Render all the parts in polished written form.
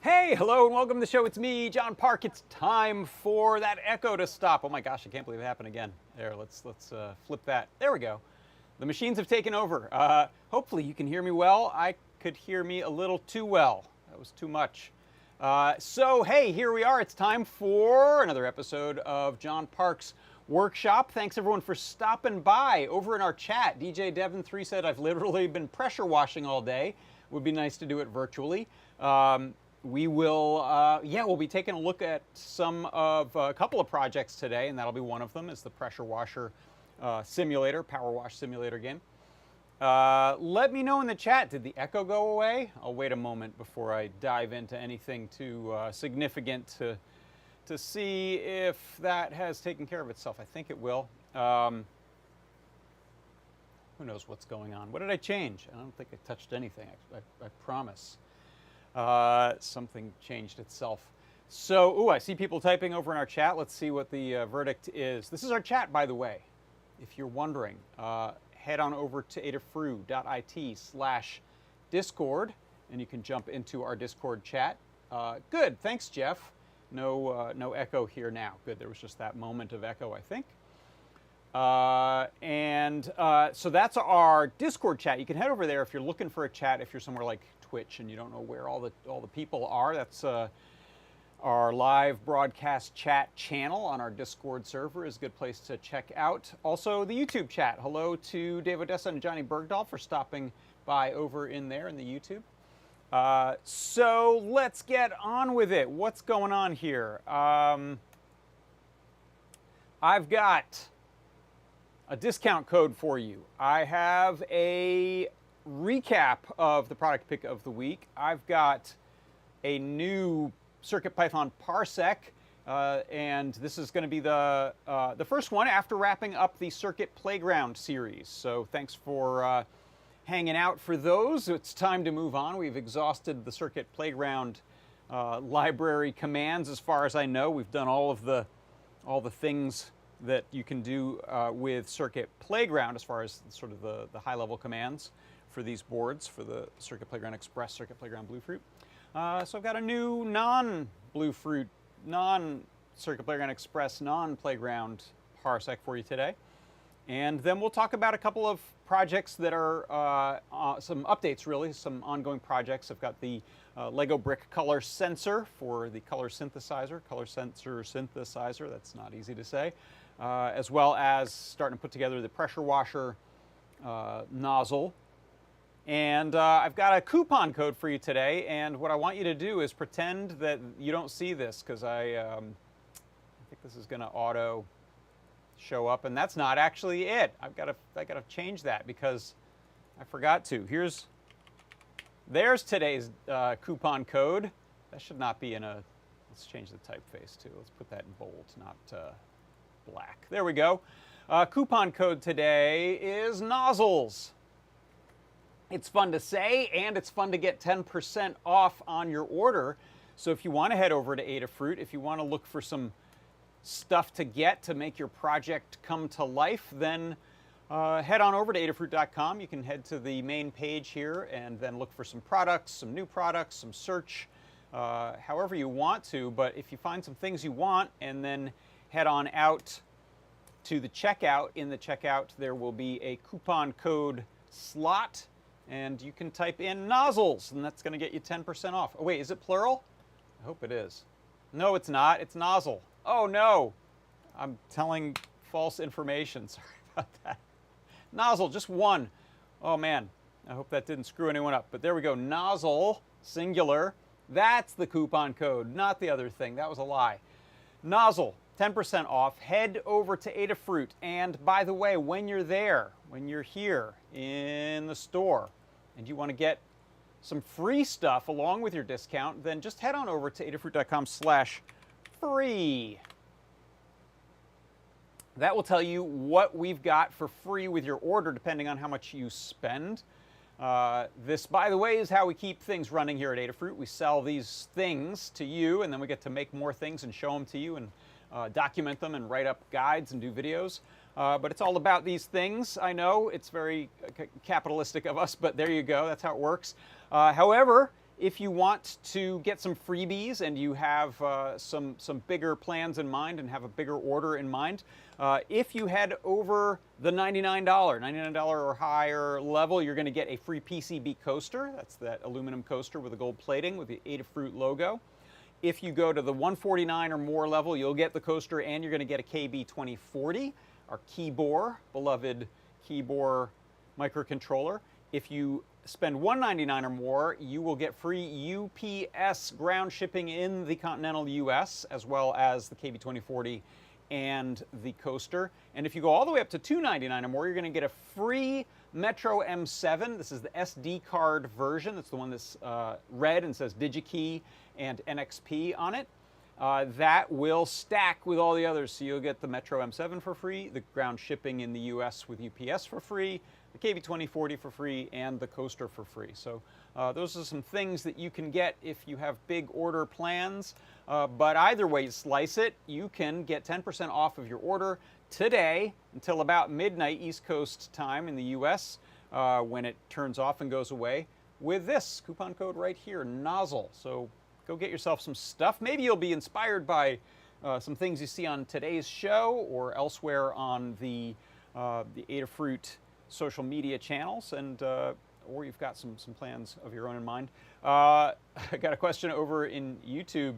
Hey, hello and welcome to the show. It's me, John Park. It's time for that echo to stop. Oh my gosh, I can't believe it happened again. There, let's flip that. There we go. The machines have taken over. Hopefully you can hear me well. I could hear me a little too well. That was too much. So hey, here we are. It's time for another episode of John Park's Workshop. Thanks everyone for stopping by over in our chat. DJ Devon3 said, I've literally been pressure washing all day. Would be nice to do it virtually. We will, we'll be taking a look at some of a couple of projects today, and that'll be one of them is the pressure washer simulator, power wash simulator game. Let me know in the chat, did the echo go away? I'll wait a moment before I dive into anything too significant to see if that has taken care of itself. I think it will. Who knows what's going on? What did I change? I don't think I touched anything, I promise. Something changed itself. So, I see people typing over in our chat. Let's see what the verdict is. This is our chat, by the way. If you're wondering, head on over to adafruit.it/Discord, and you can jump into our Discord chat. Good, thanks, Jeff. No echo here now. Good, there was just that moment of echo, I think. So that's our Discord chat. You can head over there if you're looking for a chat, if you're somewhere like Twitch and you don't know where all the people are. That's our live broadcast chat channel on our Discord server is a good place to check out. Also, the YouTube chat. Hello to Dave Odessa and Johnny Bergdahl for stopping by over in there in the YouTube. So let's get on with it. What's going on here? I've got a discount code for you. I have a recap of the product pick of the week. I've got a new CircuitPython parsec, and this is going to be the first one after wrapping up the Circuit Playground series. So thanks for hanging out for those. It's time to move on. We've exhausted the Circuit Playground library commands as far as I know. We've done all the things that you can do with Circuit Playground as far as sort of the high-level commands for these boards, for the Circuit Playground Express, Circuit Playground Bluefruit. So I've got a new non-Bluefruit, non-Circuit Playground Express, non-Playground parsec for you today. And then we'll talk about a couple of projects that are some updates, really, some ongoing projects. I've got the Lego Brick Color Sensor for the color synthesizer, that's not easy to say, as well as starting to put together the pressure washer nozzle. And I've got a coupon code for you today, and what I want you to do is pretend that you don't see this, because I think this is going to auto show up, and that's not actually it. I got to change that because I forgot to. There's today's coupon code. That should not be in a. Let's change the typeface too. Let's put that in bold, not black. There we go. Coupon code today is Nozzles. It's fun to say, and it's fun to get 10% off on your order. So if you want to head over to Adafruit, if you want to look for some stuff to get to make your project come to life, then head on over to Adafruit.com. You can head to the main page here and then look for some products, some new products, some search, however you want to. But if you find some things you want and then head on out to the checkout, in the checkout there will be a coupon code slot, and you can type in nozzles, and that's going to get you 10% off. Oh, wait, is it plural? I hope it is. No, it's not. It's nozzle. Oh, no. I'm telling false information. Sorry about that. Nozzle, just one. Oh, man. I hope that didn't screw anyone up. But there we go. Nozzle, singular. That's the coupon code, not the other thing. That was a lie. Nozzle, 10% off. Head over to Adafruit. And by the way, when you're there, when you're here in the store, and you want to get some free stuff along with your discount, then just head on over to adafruit.com/free. That will tell you what we've got for free with your order, depending on how much you spend. This, by the way, is how we keep things running here at Adafruit. We sell these things to you, and then we get to make more things and show them to you and document them and write up guides and do videos. But it's all about these things. I know it's very capitalistic of us, but there you go. That's how it works. However, if you want to get some freebies and you have some bigger plans in mind and have a bigger order in mind, if you head over the $99 or higher level, you're going to get a free PCB coaster. That's that aluminum coaster with the gold plating with the Adafruit logo. If you go to the $149 or more level, you'll get the coaster, and you're going to get a KB2040, our Keybor, beloved Keybor microcontroller. If you spend $199 or more, you will get free UPS ground shipping in the continental US, as well as the KB2040 and the coaster. And if you go all the way up to $299 or more, you're going to get a free Metro M7. This is the SD card version. That's the one that's red and says DigiKey and NXP on it. That will stack with all the others. So you'll get the Metro M7 for free, the ground shipping in the US with UPS for free, the KB2040 for free, and the coaster for free. So those are some things that you can get if you have big order plans. But either way you slice it, you can get 10% off of your order today until about midnight East Coast time in the US, when it turns off and goes away, with this coupon code right here, Nozzle. So go get yourself some stuff. Maybe you'll be inspired by some things you see on today's show or elsewhere on the Adafruit social media channels, and or you've got some plans of your own in mind. I got a question over in YouTube.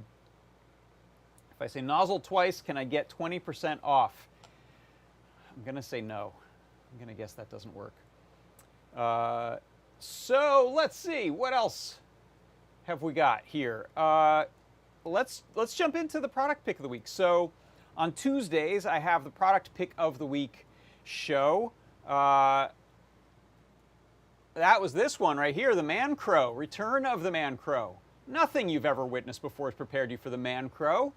If I say nozzle twice, can I get 20% off? I'm going to say no. I'm going to guess that doesn't work. So let's see, what else have we got here? Let's jump into the product pick of the week. So on Tuesdays, I have the product pick of the week show. That was this one right here, the Man Crow, Return of the Man Crow. Nothing you've ever witnessed before has prepared you for the Man Crow.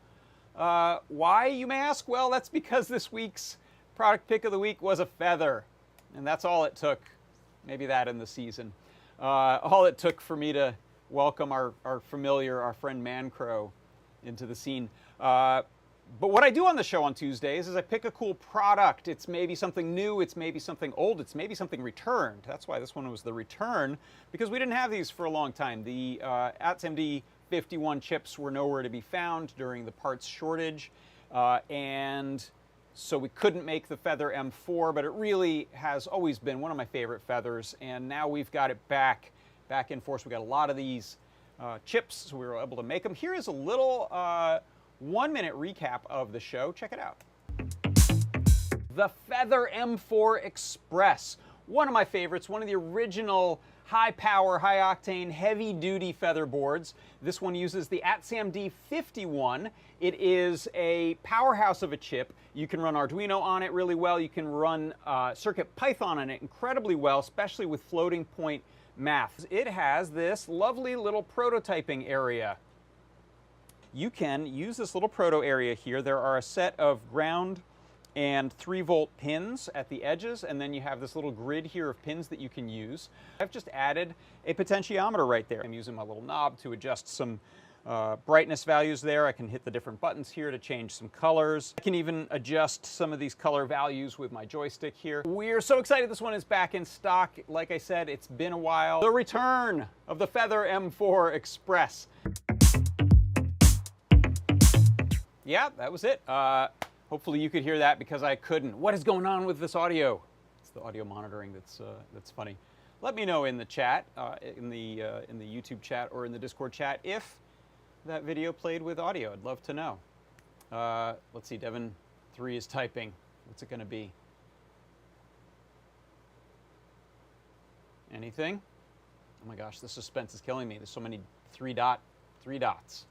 Why, you may ask? Well, that's because this week's product pick of the week was a feather, and that's all it took. Maybe that in the season. All it took for me to welcome our familiar, our friend Man Crow into the scene. But what I do on the show on Tuesdays is I pick a cool product. It's maybe something new, it's maybe something old, it's maybe something returned. That's why this one was the return, because we didn't have these for a long time. The ATSMD 51 chips were nowhere to be found during the parts shortage, and so we couldn't make the Feather M4, but it really has always been one of my favorite feathers, and now we've got it back in force. We got a lot of these chips, so we were able to make them. Here is a little 1-minute recap of the show. Check it out. The Feather M4 Express, one of my favorites, one of the original high power, high octane, heavy duty feather boards. This one uses the ATSMD 51. It is a powerhouse of a chip. You can run Arduino on it really well. You can run CircuitPython on it incredibly well, especially with floating point math. It has this lovely little prototyping area. You can use this little proto area here. There are a set of ground and 3-volt pins at the edges, and then you have this little grid here of pins that you can use. I've just added a potentiometer right there. I'm using my little knob to adjust some brightness values there. I can hit the different buttons here to change some colors. I can even adjust some of these color values with my joystick here. We're so excited this one is back in stock. Like I said, it's been a while. The return of the Feather M4 Express. Yeah, that was it. Hopefully you could hear that because I couldn't. What is going on with this audio? It's the audio monitoring that's funny. Let me know in the chat, in the YouTube chat or in the Discord chat if that video played with audio. I'd love to know. Let's see, Devin3 is typing. What's it going to be? Anything? Oh my gosh, the suspense is killing me. There's so many three dots.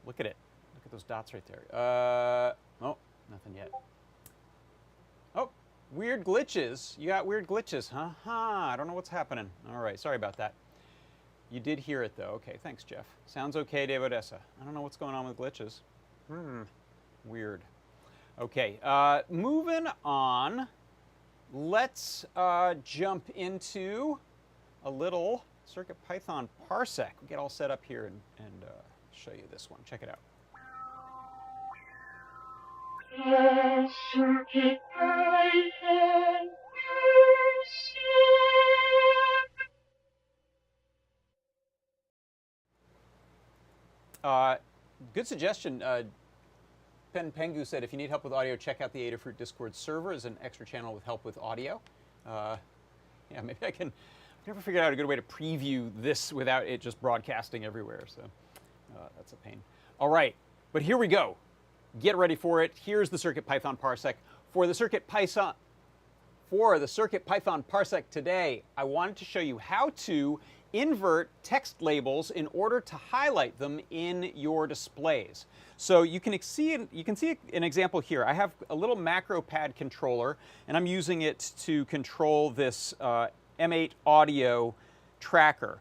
Look at it. Look at those dots right there. Oh, nothing yet. Oh, weird glitches. You got weird glitches, huh? I don't know what's happening. All right, sorry about that. You did hear it, though. Okay, thanks, Jeff. Sounds okay, Dave Odessa. I don't know what's going on with glitches. Weird. Okay, moving on. Let's jump into a little CircuitPython parsec. We get all set up here and show you this one. Check it out. Good suggestion. Pen Pengu said, if you need help with audio, check out the Adafruit Discord server as an extra channel with help with audio. Yeah, maybe I can. I've never figured out a good way to preview this without it just broadcasting everywhere, so that's a pain. All right, but here we go. Get ready for it. Here's the CircuitPython parsec. For the CircuitPython parsec today, I wanted to show you how to invert text labels in order to highlight them in your displays. So you can see an example here. I have a little macro pad controller, and I'm using it to control this M8 audio tracker.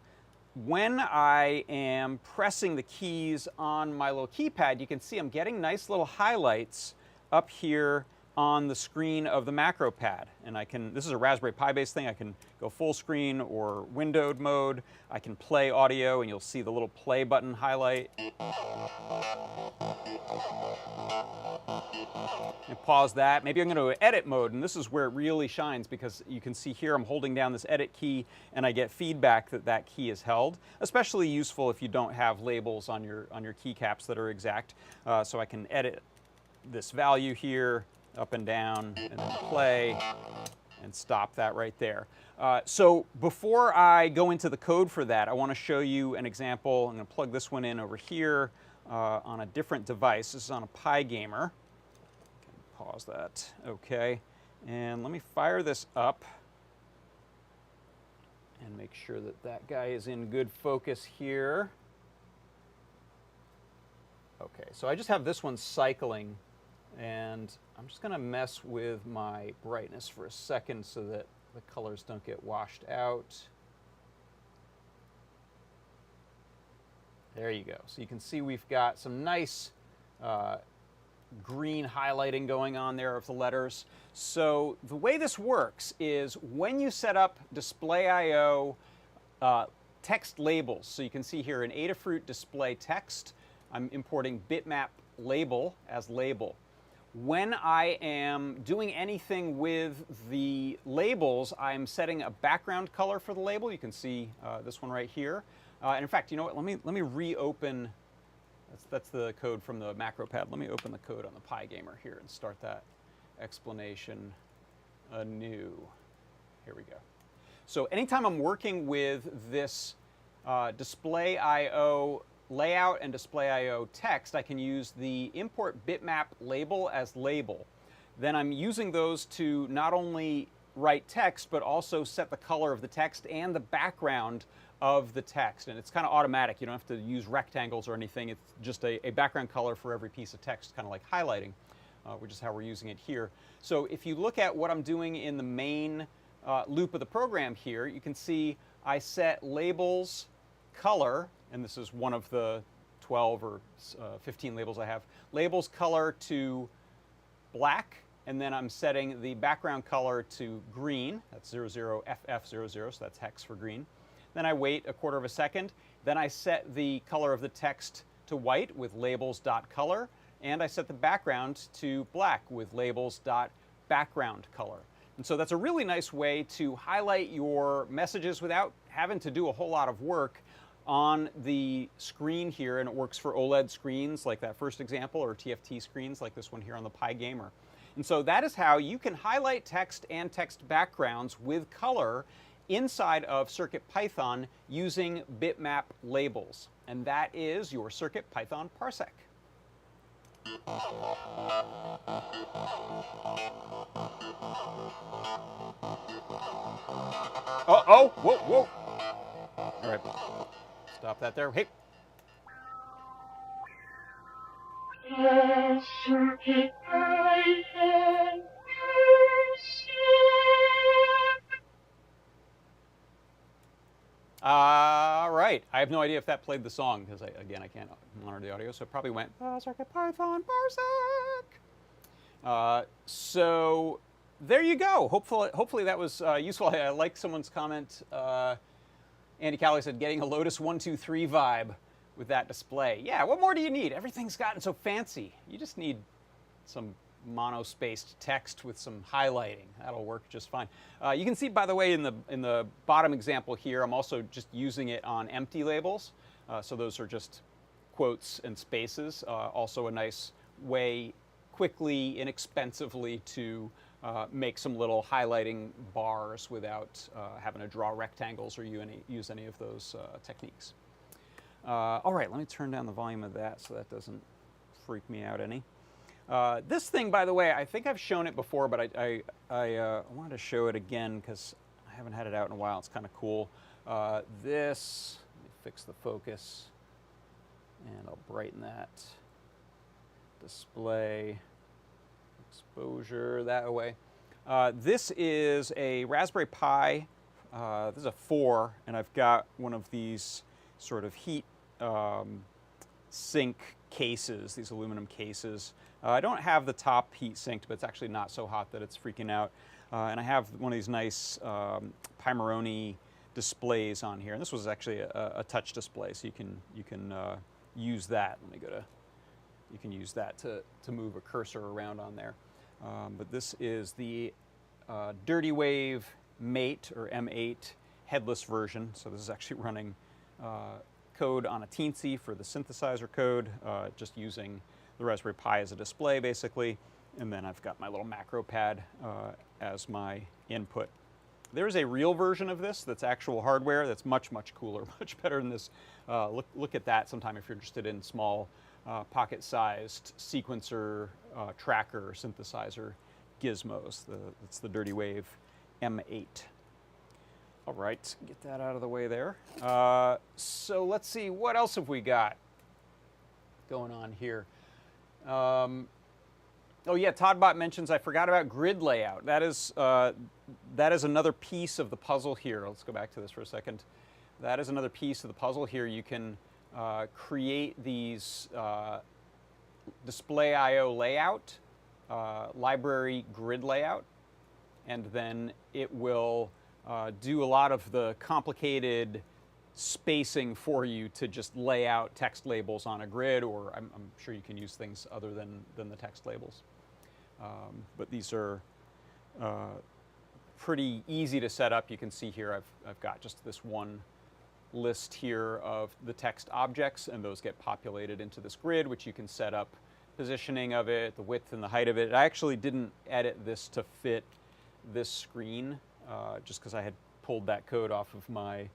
When I am pressing the keys on my little keypad, you can see I'm getting nice little highlights up here on the screen of the macro pad. And I can, this is a Raspberry Pi based thing, I can go full screen or windowed mode. I can play audio and you'll see the little play button highlight. And pause that. Maybe I'm going to go edit mode, and this is where it really shines because you can see here I'm holding down this edit key and I get feedback that that key is held. Especially useful if you don't have labels on your keycaps that are exact. So I can edit this value here, up and down, and then play, and stop that right there. So before I go into the code for that, I want to show you an example. I'm going to plug this one in over here on a different device. This is on a Pi Gamer. Pause that. Okay. And let me fire this up and make sure that that guy is in good focus here. Okay, so I just have this one cycling, and I'm just going to mess with my brightness for a second so that the colors don't get washed out. There you go. So you can see we've got some nice green highlighting going on there of the letters. So the way this works is when you set up display I/O text labels, so you can see here in Adafruit display text, I'm importing bitmap label as label. When I am doing anything with the labels, I'm setting a background color for the label. You can see this one right here. And in fact, you know what? Let me reopen. That's the code from the macro pad. Let me open the code on the Pi Gamer here and start that explanation anew. Here we go. So anytime I'm working with this display I/O layout and display I/O text, I can use the import bitmap label as label. Then I'm using those to not only write text, but also set the color of the text and the background of the text. And it's kind of automatic. You don't have to use rectangles or anything. It's just a background color for every piece of text, kind of like highlighting, which is how we're using it here. So if you look at what I'm doing in the main loop of the program here, you can see I set labels color, and this is one of the 12 or 15 labels I have, labels color to black, and then I'm setting the background color to green. That's 00FF00, so that's hex for green. Then I wait a quarter of a second, Then I set the color of the text to white with labels.color, and I set the background to black with labels.background color. And so that's a really nice way to highlight your messages without having to do a whole lot of work on the screen here, and it works for OLED screens like that first example, or TFT screens like this one here on the Pi Gamer. And so that is how you can highlight text and text backgrounds with color inside of CircuitPython using bitmap labels. And that is your CircuitPython parsec. Oh, whoa, whoa. All right, stop that there. Hey. All right. I have no idea if that played the song because, again, I can't monitor the audio, so it probably went CircuitPython parsec. So there you go. Hopefully that was useful. I like someone's comment. Andy Calley said, getting a Lotus 123 vibe with that display. Yeah, what more do you need? Everything's gotten so fancy. You just need some mono-spaced text with some highlighting. That'll work just fine. You can see, by the way, in the bottom example here, I'm also just using it on empty labels. So those are just quotes and spaces. Also a nice way, quickly, inexpensively, to make some little highlighting bars without having to draw rectangles or use any of those techniques. All right, let me turn down the volume of that so that doesn't freak me out any. This thing, by the way, I think I've shown it before, but I wanted to show it again because I haven't had it out in a while. It's kind of cool. Let me fix the focus, and I'll brighten that. Display, exposure, that way. This is a Raspberry Pi. This is a 4, and I've got one of these sort of heat sink cases, these aluminum cases. I don't have the top heat sinked, but it's actually not so hot that it's freaking out. And I have one of these nice Pomeroni displays on here. And this was actually a touch display, so you can use that. Let me go to. You can use that to move a cursor around on there. But this is the Dirty Wave Mate, or M8 headless version. So this is actually running code on a Teensy for the synthesizer code, just using the Raspberry Pi as a display, basically. And then I've got my little macro pad as my input. There's a real version of this that's actual hardware that's much, much cooler, much better than this. Look at that sometime if you're interested in small pocket-sized sequencer, tracker, synthesizer gizmos. It's the Dirty Wave M8. All right, get that out of the way there. So let's see, what else have we got going on here? Oh yeah, Toddbot mentions I forgot about grid layout. That is another piece of the puzzle here. Let's go back to this for a second. That is another piece of the puzzle here. You can create these display I/O layout, library grid layout, and then it will do a lot of the complicated spacing for you to just lay out text labels on a grid, or I'm sure you can use things other than the text labels. But these are pretty easy to set up. You can see here I've got just this one list here of the text objects, and those get populated into this grid, which you can set up positioning of it, the width and the height of it. I actually didn't edit this to fit this screen, just because I had pulled that code off of my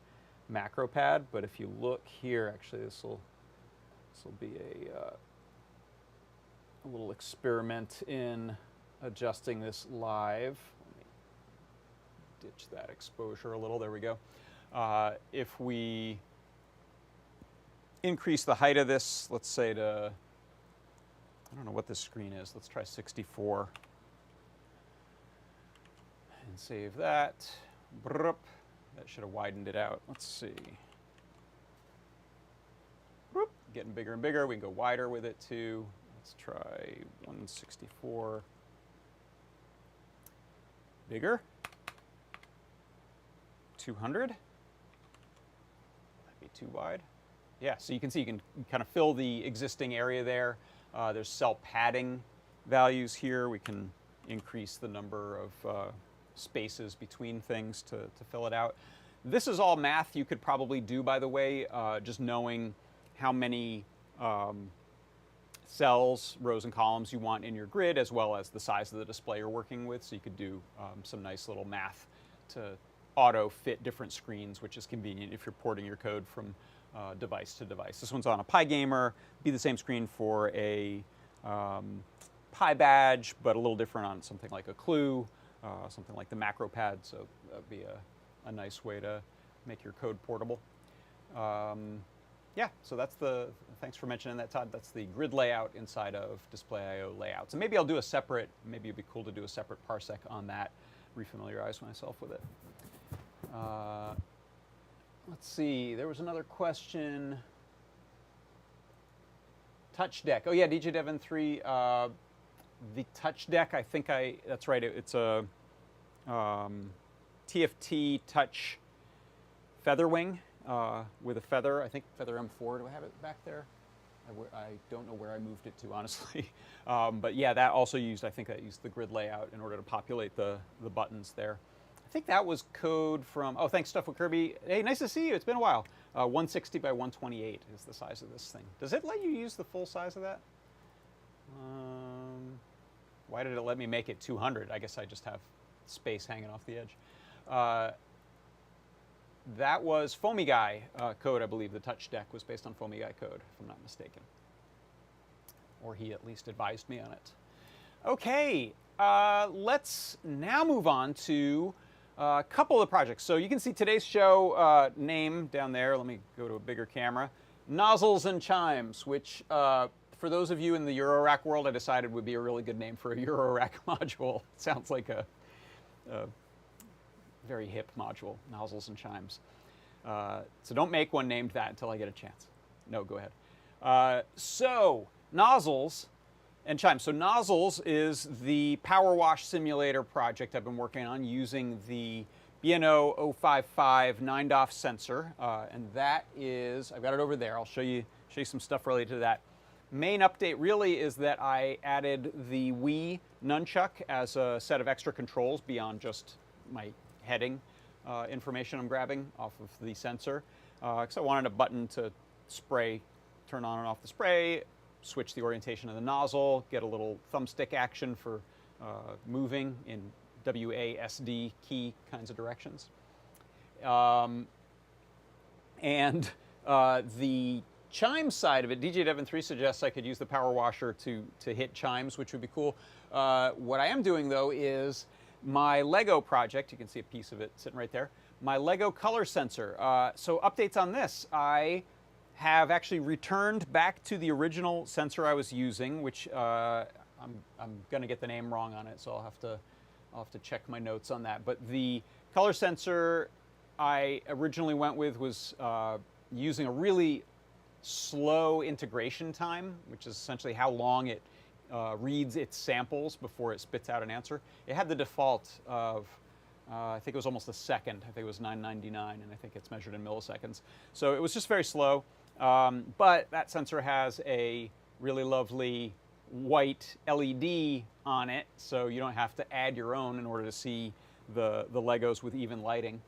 macro pad. But if you look here, actually this will be a little experiment in adjusting this live. Let me ditch that exposure a little. There we go. If we increase the height of this, let's say to, I don't know what this screen is. Let's try 64. And save that. That should have widened it out. Let's see. Getting bigger and bigger. We can go wider with it too. Let's try 164. Bigger. 200. That'd be too wide. Yeah, so you can see you can kind of fill the existing area there. There's cell padding values here. We can increase the number of spaces between things to fill it out. This is all math you could probably do, by the way, just knowing how many cells, rows, and columns you want in your grid, as well as the size of the display you're working with. So you could do some nice little math to auto fit different screens, which is convenient if you're porting your code from device to device. This one's on a Pi Gamer. Be the same screen for a Pi Badge, but a little different on something like a Clue, something like the Macro Pad. So that'd be a nice way to make your code portable. Yeah, so that's thanks for mentioning that, Todd. That's the grid layout inside of Display.io layouts. And maybe I'll do a separate, maybe it'd be cool to do a separate parsec on that, refamiliarize myself with it. Let's see, there was another question. Touch Deck. Oh yeah, DJ Devon 3. The Touch Deck, I think that's right, it's a TFT Touch Featherwing with a feather. I think Feather M4. Do I have it back there? I don't know where I moved it to, honestly. But yeah, that also used, I think that used the grid layout in order to populate the buttons there. I think that was code from, oh, thanks, Stuff with Kirby. Hey, nice to see you. It's been a while. 160 by 128 is the size of this thing. Does it let you use the full size of that? Why did it let me make it 200? I guess I just have space hanging off the edge. That was Foamy Guy code, I believe. The Touch Deck was based on Foamy Guy code, if I'm not mistaken. Or he at least advised me on it. Okay, let's now move on to a couple of the projects. So you can see today's show name down there. Let me go to a bigger camera. Nozzles and Chimes, which for those of you in the Eurorack world, I decided would be a really good name for a Eurorack module. It sounds like a very hip module, Nozzles and Chimes. So don't make one named that until I get a chance. No, go ahead. So Nozzles and Chimes. So Nozzles is the power wash simulator project I've been working on using the BNO 055 9DOF sensor, and that is, I've got it over there. I'll show you some stuff related to that. Main update really is that I added the Wii nunchuck as a set of extra controls beyond just my heading information I'm grabbing off of the sensor. Because I wanted a button to spray, turn on and off the spray, switch the orientation of the nozzle, get a little thumbstick action for moving in WASD key kinds of directions. And the Chimes side of it, DJ Devon 3 suggests I could use the power washer to hit chimes, which would be cool. What I am doing, though, is my Lego project. You can see a piece of it sitting right there. My Lego color sensor. So updates on this. I have actually returned back to the original sensor I was using, which I'm going to get the name wrong on it, so I'll have to check my notes on that. But the color sensor I originally went with was using a really slow integration time, which is essentially how long it reads its samples before it spits out an answer. It had the default of, I think it was almost a second. I think it was 999, and I think it's measured in milliseconds. So it was just very slow. But that sensor has a really lovely white LED on it, so you don't have to add your own in order to see the Legos with even lighting.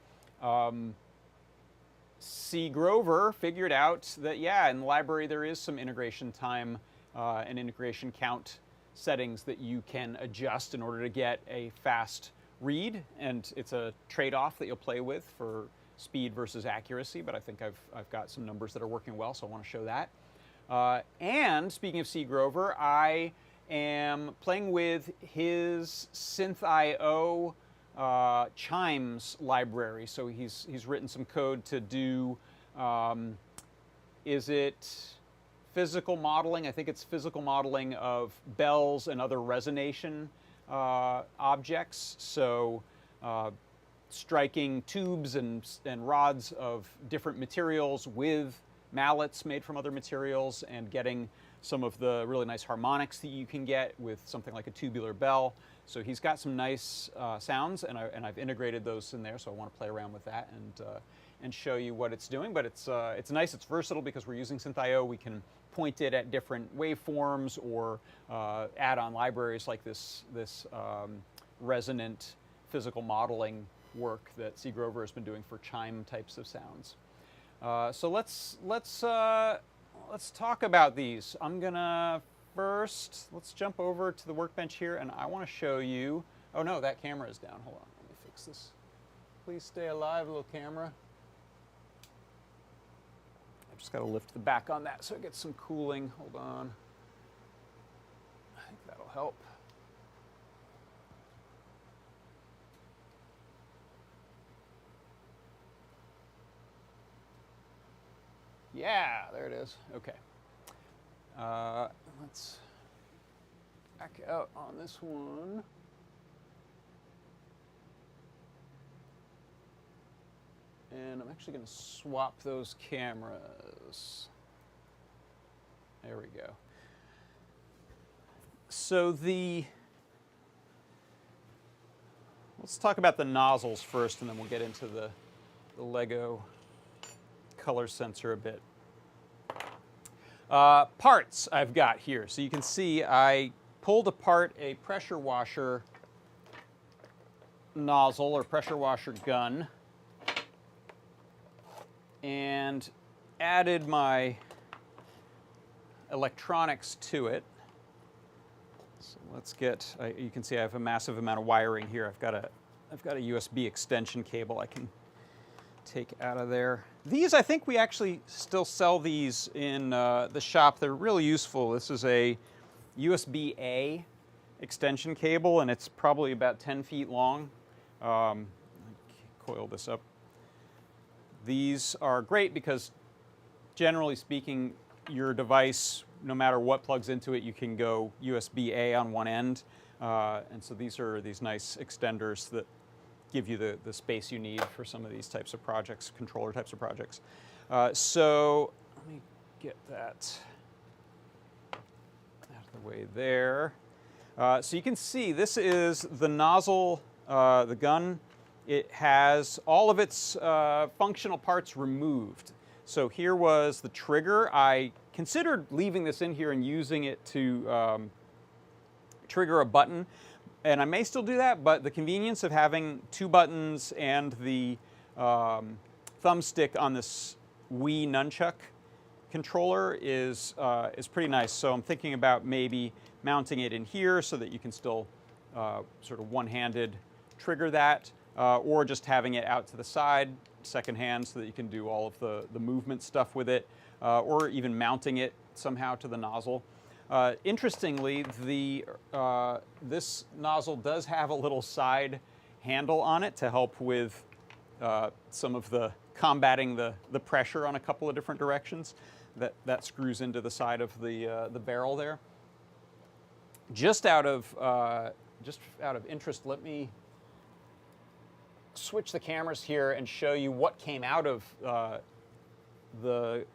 C. Grover figured out that, yeah, in the library there is some integration time and integration count settings that you can adjust in order to get a fast read, and it's a trade-off that you'll play with for speed versus accuracy, but I think I've got some numbers that are working well, so I want to show that. And speaking of C. Grover, I am playing with his Synth.io Chimes library. So he's written some code to do, is it physical modeling? I think it's physical modeling of bells and other resonation objects. So striking tubes and rods of different materials with mallets made from other materials and getting some of the really nice harmonics that you can get with something like a tubular bell. So he's got some nice sounds, and I've integrated those in there, so I want to play around with that and show you what it's doing. But it's nice, it's versatile because we're using SynthIO. We can point it at different waveforms or add on libraries like this resonant physical modeling work that C. Grover has been doing for chime types of sounds. So let's talk about these. I'm gonna first, let's jump over to the workbench here, and I want to show you. Oh no, that camera is down. Hold on, let me fix this. Please stay alive, little camera. I've just got to lift the back on that so it gets some cooling. Hold on. I think that'll help. Yeah, there it is. Okay. Let's back out on this one. And I'm actually going to swap those cameras. There we go. So let's talk about the nozzles first, and then we'll get into the Lego color sensor a bit. Parts I've got here. So you can see I pulled apart a pressure washer nozzle or pressure washer gun and added my electronics to it. So let's get, you can see I have a massive amount of wiring here. I've got a USB extension cable I can take out of there. These, I think we actually still sell these in the shop. They're really useful. This is a USB-A extension cable, and it's probably about 10 feet long. Coil this up. These are great because, generally speaking, your device, no matter what plugs into it, you can go USB-A on one end. And so these are these nice extenders that give you the space you need for some of these types of projects, controller types of projects. So let me get that out of the way there. So you can see this is the nozzle, the gun. It has all of its functional parts removed. So here was the trigger. I considered leaving this in here and using it to trigger a button. And I may still do that, but the convenience of having two buttons and the thumbstick on this Wii nunchuck controller is pretty nice. So I'm thinking about maybe mounting it in here so that you can still sort of one-handed trigger that, or just having it out to the side, second hand, so that you can do all of the movement stuff with it, or even mounting it somehow to the nozzle. Interestingly, this nozzle does have a little side handle on it to help with some of the combating the pressure on a couple of different directions. That screws into the side of the barrel there. Just out of interest, let me switch the cameras here and show you what came out of the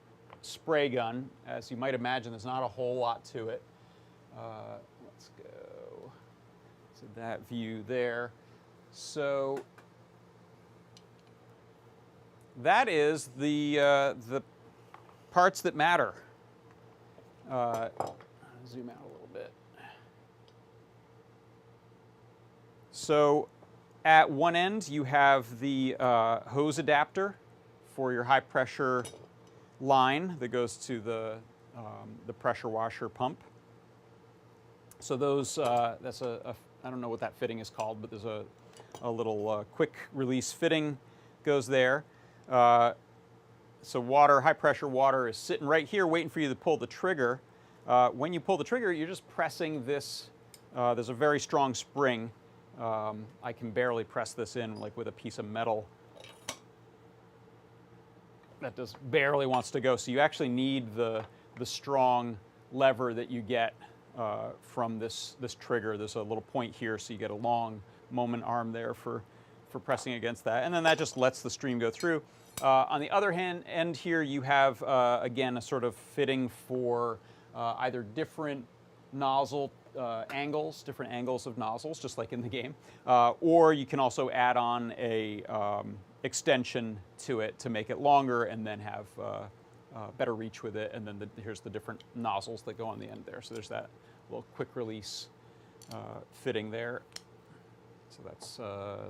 spray gun. As you might imagine, there's not a whole lot to it. Let's go to that view there. So that is the parts that matter. Zoom out a little bit. So at one end you have the hose adapter for your high pressure line that goes to the pressure washer pump. So those, that's I don't know what that fitting is called, but there's a little quick release fitting goes there. So water, high pressure water is sitting right here waiting for you to pull the trigger. When you pull the trigger, you're just pressing this. There's a very strong spring. I can barely press this in like with a piece of metal. That just barely wants to go. So you actually need the strong lever that you get from this trigger. There's a little point here, so you get a long moment arm there for pressing against that. And then that just lets the stream go through. On the other end here, you have, again, a sort of fitting for either different nozzle angles, different angles of nozzles, just like in the game. Or you can also add on a extension to it to make it longer and then have better reach with it. And then here's the different nozzles that go on the end there. So there's that little quick release fitting there. So that's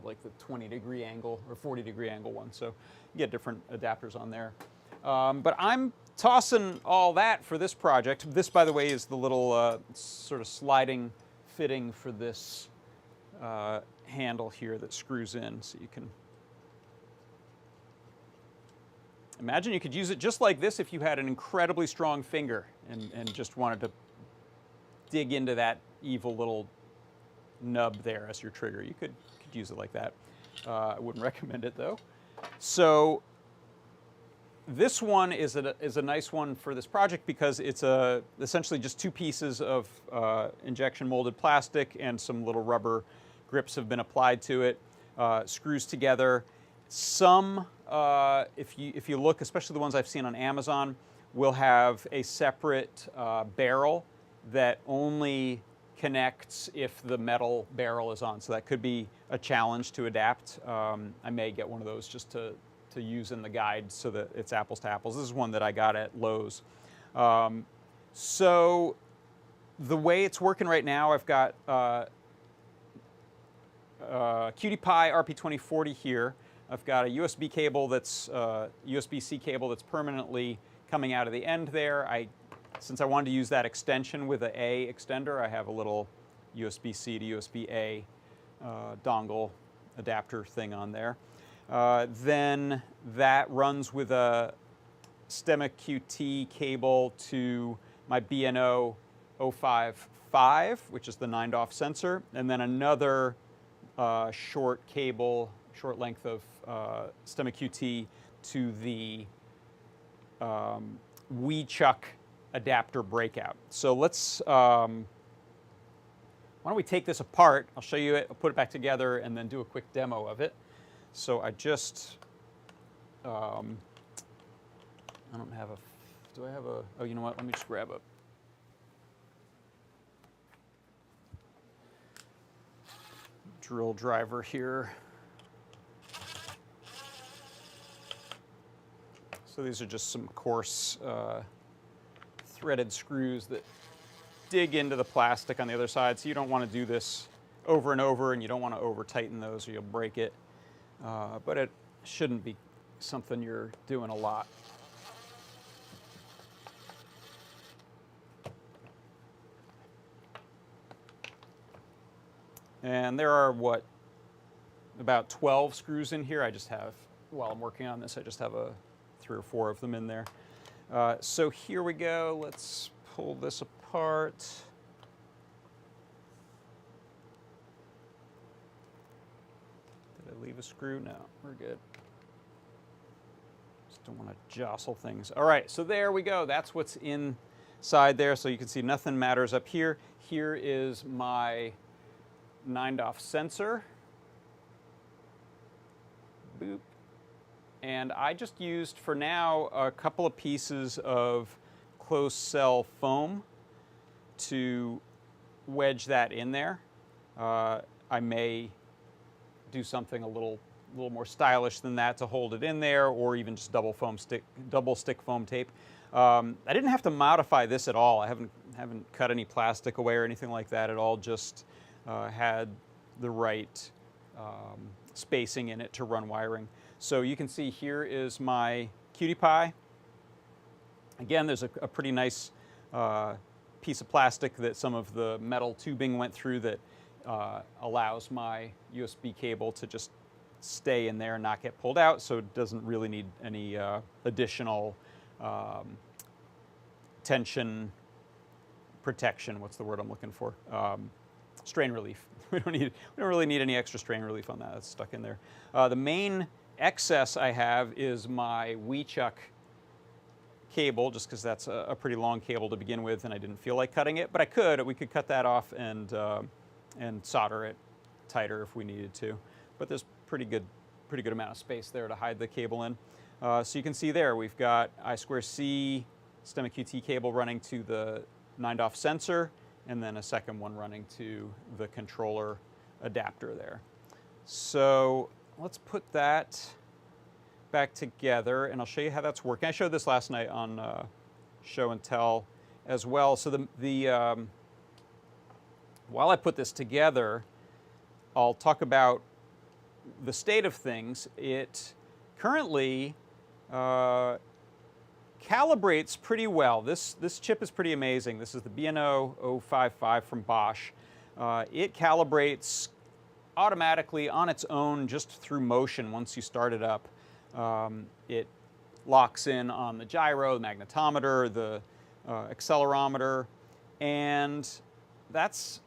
like the 20-degree angle or 40-degree angle one. So you get different adapters on there. But I'm tossing all that for this project. This, by the way, is the little sort of sliding fitting for this handle here that screws in. So you can imagine you could use it just like this if you had an incredibly strong finger and just wanted to dig into that evil little nub there as your trigger. You could use it like that. I wouldn't recommend it though. So this one is a nice one for this project because it's essentially just two pieces of injection molded plastic and some little rubber grips have been applied to it, screws together. Some, if you look, especially the ones I've seen on Amazon, will have a separate barrel that only connects if the metal barrel is on. So that could be a challenge to adapt. I may get one of those just to use in the guide so that it's apples to apples. This is one that I got at Lowe's. So the way it's working right now, I've got Cutie Pie RP2040 here. I've got a USB cable that's USB-C cable that's permanently coming out of the end there. Since I wanted to use that extension with an A extender, I have a little USB-C to USB-A dongle adapter thing on there. Then that runs with a Stemma QT cable to my B&O 055, which is the 9-DOF sensor, and then another short length of Stemma QT to the WeChuck adapter breakout. So let's, why don't we take this apart? I'll show you it, I'll put it back together, and then do a quick demo of it. So I just, I don't have do I have oh, you know what, let me just grab a drill driver here. So these are just some coarse threaded screws that dig into the plastic on the other side. So you don't want to do this over and over, and you don't want to over tighten those or you'll break it. But it shouldn't be something you're doing a lot. And there are, what, about 12 screws in here. I just have, while I'm working on this, I just have 3 or 4 of them in there. So here we go. Let's pull this apart. Did I leave a screw? No, we're good. Just don't want to jostle things. All right, so there we go. That's what's inside there. So you can see nothing matters up here. Here is my 9-DOF sensor. Boop. And I just used, for now, a couple of pieces of closed cell foam to wedge that in there. I may do something a little more stylish than that to hold it in there, or even just double stick foam tape. I didn't have to modify this at all. I haven't cut any plastic away or anything like that at all. Just had the right spacing in it to run wiring. So you can see here is my Cutie Pie. Again, there's a pretty nice piece of plastic that some of the metal tubing went through that allows my USB cable to just stay in there and not get pulled out, so it doesn't really need any additional tension protection. What's the word I'm looking for? Strain relief. We don't really need any extra strain relief on that. It's stuck in there. The main excess I have is my WeChuck cable, just because that's a pretty long cable to begin with, and I didn't feel like cutting it, but I could. We could cut that off and solder it tighter if we needed to. But there's pretty good amount of space there to hide the cable in. So you can see there we've got I2C Stemma QT cable running to the 9-DOF sensor, and then a second one running to the controller adapter there. So let's put that back together, and I'll show you how that's working. I showed this last night on Show and Tell as well. So while I put this together, I'll talk about the state of things. It currently calibrates pretty well. This chip is pretty amazing. This is the B&O 055 from Bosch. It calibrates automatically on its own just through motion once you start it up. It locks in on the gyro, the magnetometer, the accelerometer, and that's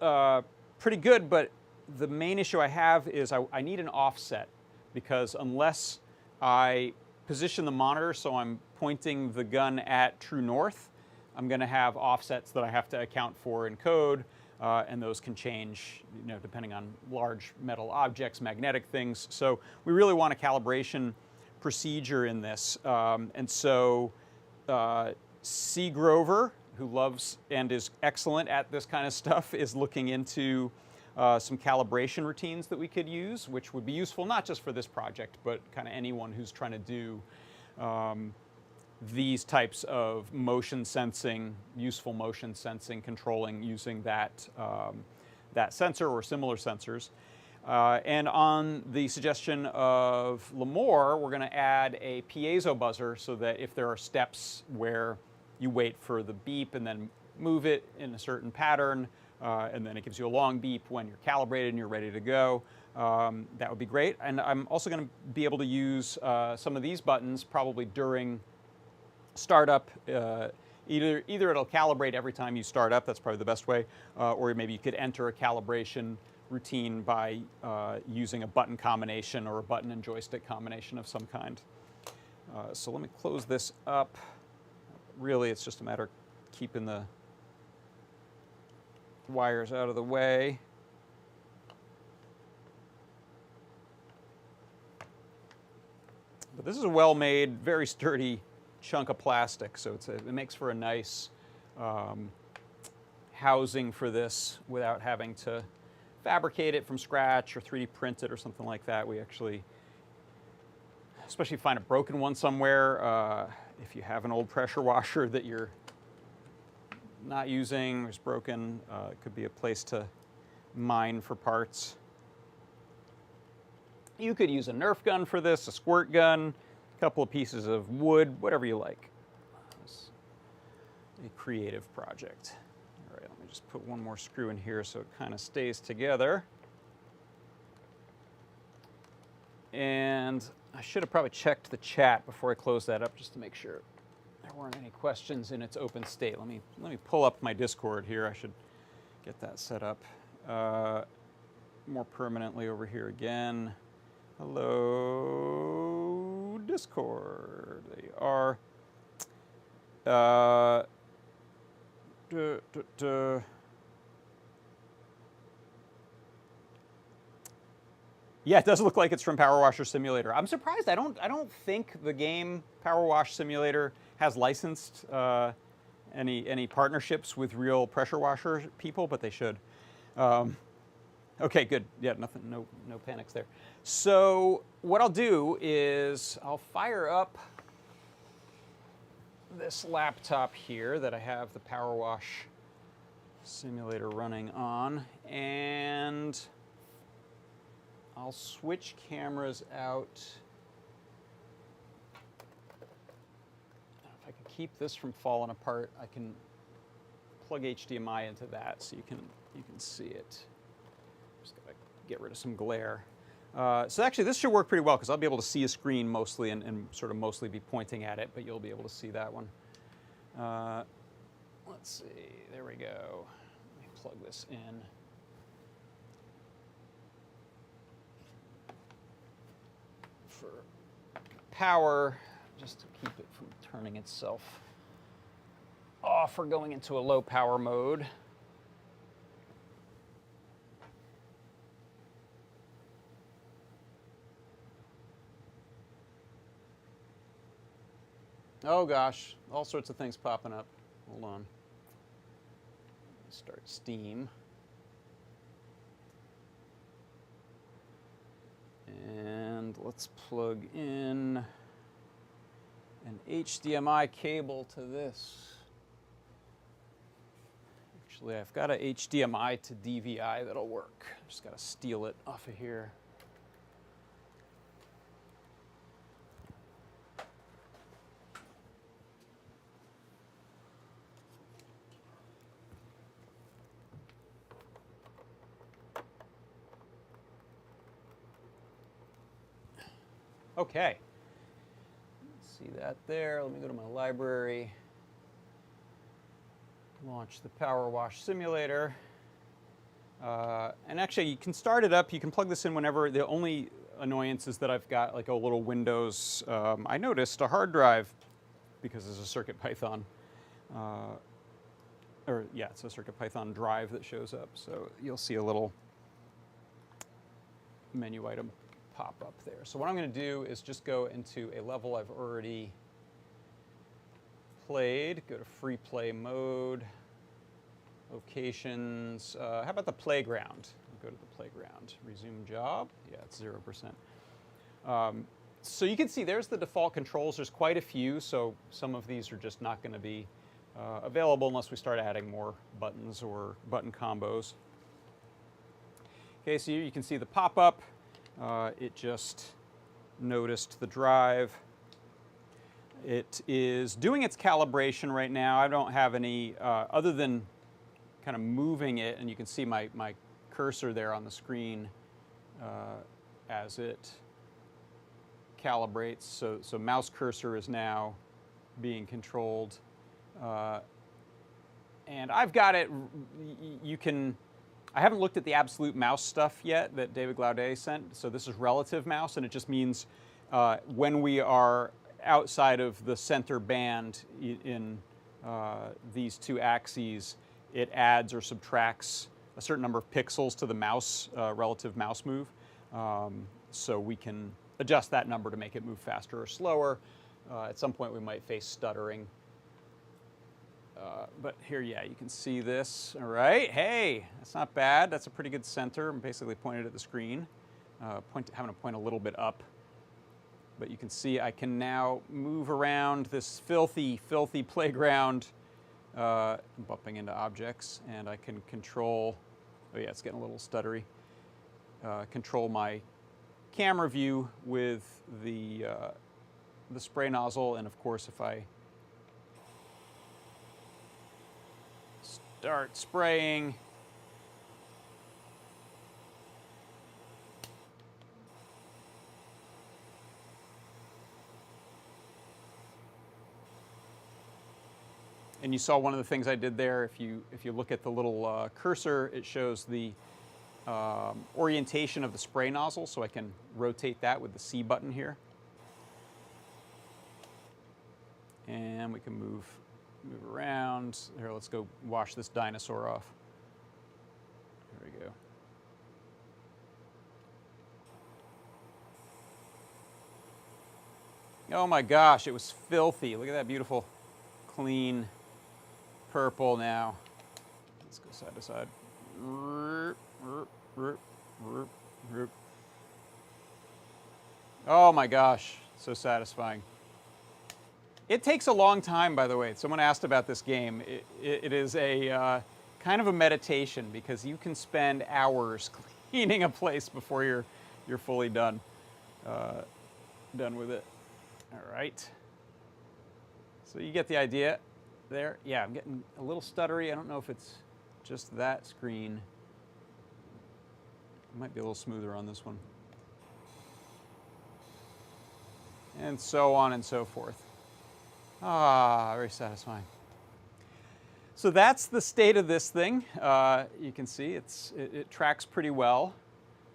pretty good, but the main issue I have is I need an offset, because unless I position the monitor so I'm pointing the gun at true north, I'm going to have offsets that I have to account for in code, and those can change, depending on large metal objects, magnetic things. So we really want a calibration procedure in this. And so C. Grover, who loves and is excellent at this kind of stuff, is looking into some calibration routines that we could use, which would be useful not just for this project, but kind of anyone who's trying to do these types of motion sensing, useful motion sensing, controlling using that, that sensor or similar sensors. And on the suggestion of Limor, we're going to add a piezo buzzer so that if there are steps where you wait for the beep and then move it in a certain pattern, and then it gives you a long beep when you're calibrated and you're ready to go, that would be great. And I'm also going to be able to use some of these buttons probably during startup. Either it'll calibrate every time you start up, that's probably the best way, or maybe you could enter a calibration routine by using a button combination or a button and joystick combination of some kind. So let me close this up. Really, it's just a matter of keeping the wires out of the way. But this is a well-made, very sturdy chunk of plastic, so it makes for a nice housing for this without having to fabricate it from scratch or 3D print it or something like that. We actually, especially if you find a broken one somewhere, if you have an old pressure washer that you're not using or is broken, it could be a place to mine for parts. You could use a Nerf gun for this, a squirt gun, a couple of pieces of wood, whatever you like. It's a creative project. All right, let me just put one more screw in here so it kind of stays together. And I should have probably checked the chat before I close that up just to make sure there weren't any questions in its open state. Let me pull up my Discord here. I should get that set up more permanently over here again. Hello, Discord. They are. Yeah, it does look like it's from Power Washer Simulator. I'm surprised. I don't think the game Power Wash Simulator has licensed any partnerships with real pressure washer people, but they should. Okay, good. Yeah, nothing. No panics there. So what I'll do is I'll fire up this laptop here that I have the Power Wash Simulator running on, and I'll switch cameras out. If I can keep this from falling apart, I can plug HDMI into that so you can see it. Just gotta get rid of some glare. So actually, this should work pretty well because I'll be able to see a screen mostly and sort of mostly be pointing at it, but you'll be able to see that one. Let's see. There we go. Let me plug this in. For power, just to keep it from turning itself off or going into a low power mode. Oh gosh, all sorts of things popping up. Hold on. Start Steam. And let's plug in an HDMI cable to this. Actually, I've got a HDMI to DVI that'll work. Just got to steal it off of here. Okay. See that there. Let me go to my library. Launch the Power Wash Simulator. And actually, you can start it up. You can plug this in whenever. The only annoyance is that I've got like a little Windows. I noticed a hard drive because there's a CircuitPython. It's a CircuitPython drive that shows up. So you'll see a little menu item pop up there. So what I'm going to do is just go into a level I've already played. Go to free play mode, locations. How about the playground? I'll go to the playground. Resume job. Yeah, it's 0%. So you can see there's the default controls. There's quite a few, so some of these are just not going to be available unless we start adding more buttons or button combos. Okay, so here you can see the pop-up. It just noticed the drive. It is doing its calibration right now. I don't have any, other than kind of moving it, and you can see my cursor there on the screen as it calibrates. So mouse cursor is now being controlled. And I've got it, I haven't looked at the absolute mouse stuff yet that David Glaudet sent, so this is relative mouse, and it just means when we are outside of the center band in these two axes, it adds or subtracts a certain number of pixels to the mouse, relative mouse move. So we can adjust that number to make it move faster or slower. At some point we might face stuttering. But here, yeah, you can see this. All right, hey, that's not bad. That's a pretty good center. I'm basically pointed at the screen. Having to point a little bit up. But you can see I can now move around this filthy, filthy playground, bumping into objects, and I can control, oh yeah, it's getting a little stuttery, control my camera view with the spray nozzle, and of course if I start spraying, and you saw one of the things I did there. If you look at the little cursor, it shows the orientation of the spray nozzle, so I can rotate that with the C button here. And we can move around. Here, let's go wash this dinosaur off. There we go. Oh my gosh, it was filthy. Look at that beautiful, clean purple now. Let's go side to side. Oh my gosh, so satisfying. It takes a long time, by the way. Someone asked about this game. It is a kind of a meditation because you can spend hours cleaning a place before you're fully done with it. All right. So you get the idea there. Yeah, I'm getting a little stuttery. I don't know if it's just that screen. It might be a little smoother on this one. And so on and so forth. Ah, very satisfying. So that's the state of this thing. You can see it tracks pretty well.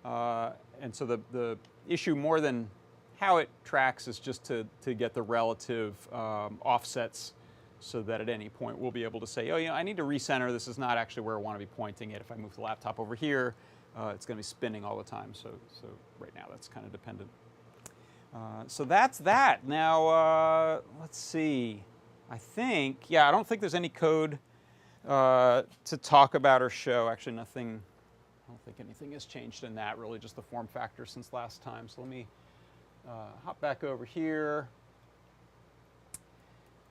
And so the issue more than how it tracks is just to get the relative offsets so that at any point we'll be able to say, oh, you know, I need to recenter. This is not actually where I want to be pointing it. If I move the laptop over here, it's going to be spinning all the time. So right now that's kind of dependent. So that's that. Now, let's see. I don't think there's any code to talk about or show. Actually, nothing. I don't think anything has changed in that, really, just the form factor since last time. So let me hop back over here.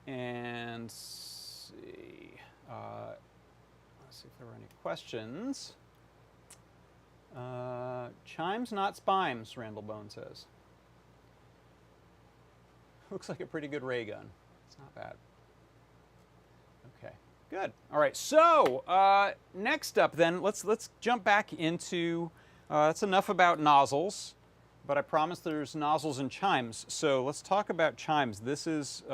And let's see. Let's see if there were any questions. Chimes, not spimes, Randall Bone says. Looks like a pretty good ray gun. It's not bad. Okay, good. All right, so next up then, let's jump back into, that's enough about nozzles, but I promise there's nozzles and chimes. So let's talk about chimes. This is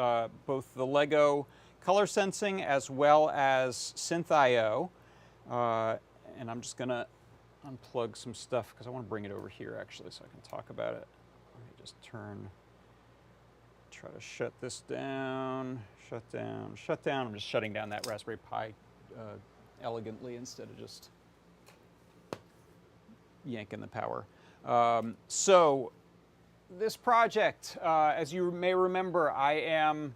both the Lego color sensing as well as Synth.io. And I'm just gonna unplug some stuff because I want to bring it over here actually so I can talk about it. Let me just try to shut this down, shut down. I'm just shutting down that Raspberry Pi elegantly instead of just yanking the power. So this project, as you may remember, I am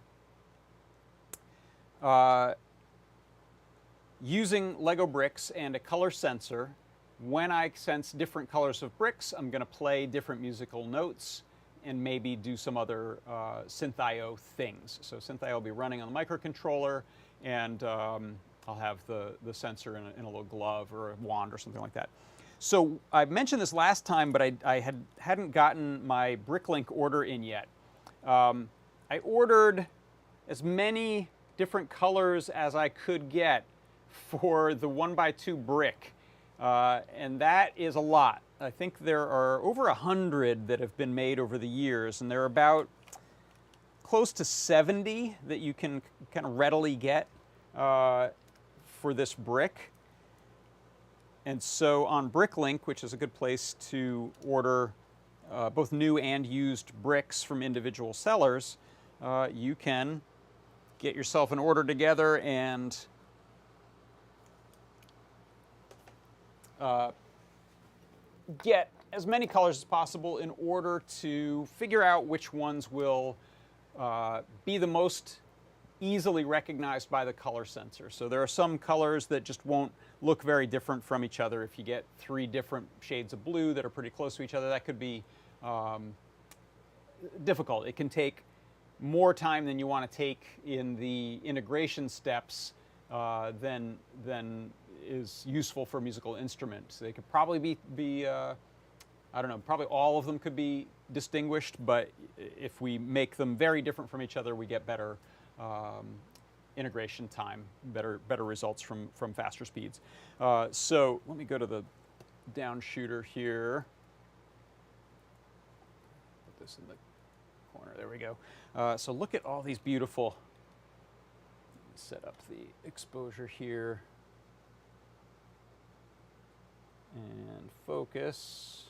using Lego bricks and a color sensor. When I sense different colors of bricks, I'm going to play different musical notes and maybe do some other Synth.io things. So Synth.io will be running on the microcontroller, and I'll have the sensor in a little glove or a wand or something like that. So I mentioned this last time, but I hadn't gotten my Bricklink order in yet. I ordered as many different colors as I could get for the 1x2 brick. And that is a lot. I think there are over 100 that have been made over the years, and there are about close to 70 that you can kind of readily get for this brick. And so on Bricklink, which is a good place to order both new and used bricks from individual sellers, you can get yourself an order together and get as many colors as possible in order to figure out which ones will be the most easily recognized by the color sensor. So there are some colors that just won't look very different from each other. If you get 3 different shades of blue that are pretty close to each other, that could be difficult. It can take more time than you want to take in the integration steps than is useful for musical instruments. They could probably be I don't know, probably all of them could be distinguished, but if we make them very different from each other, we get better integration time, better results from faster speeds. So let me go to the down shooter here. Put this in the corner, there we go. So look at all these beautiful, set up the exposure here. And focus.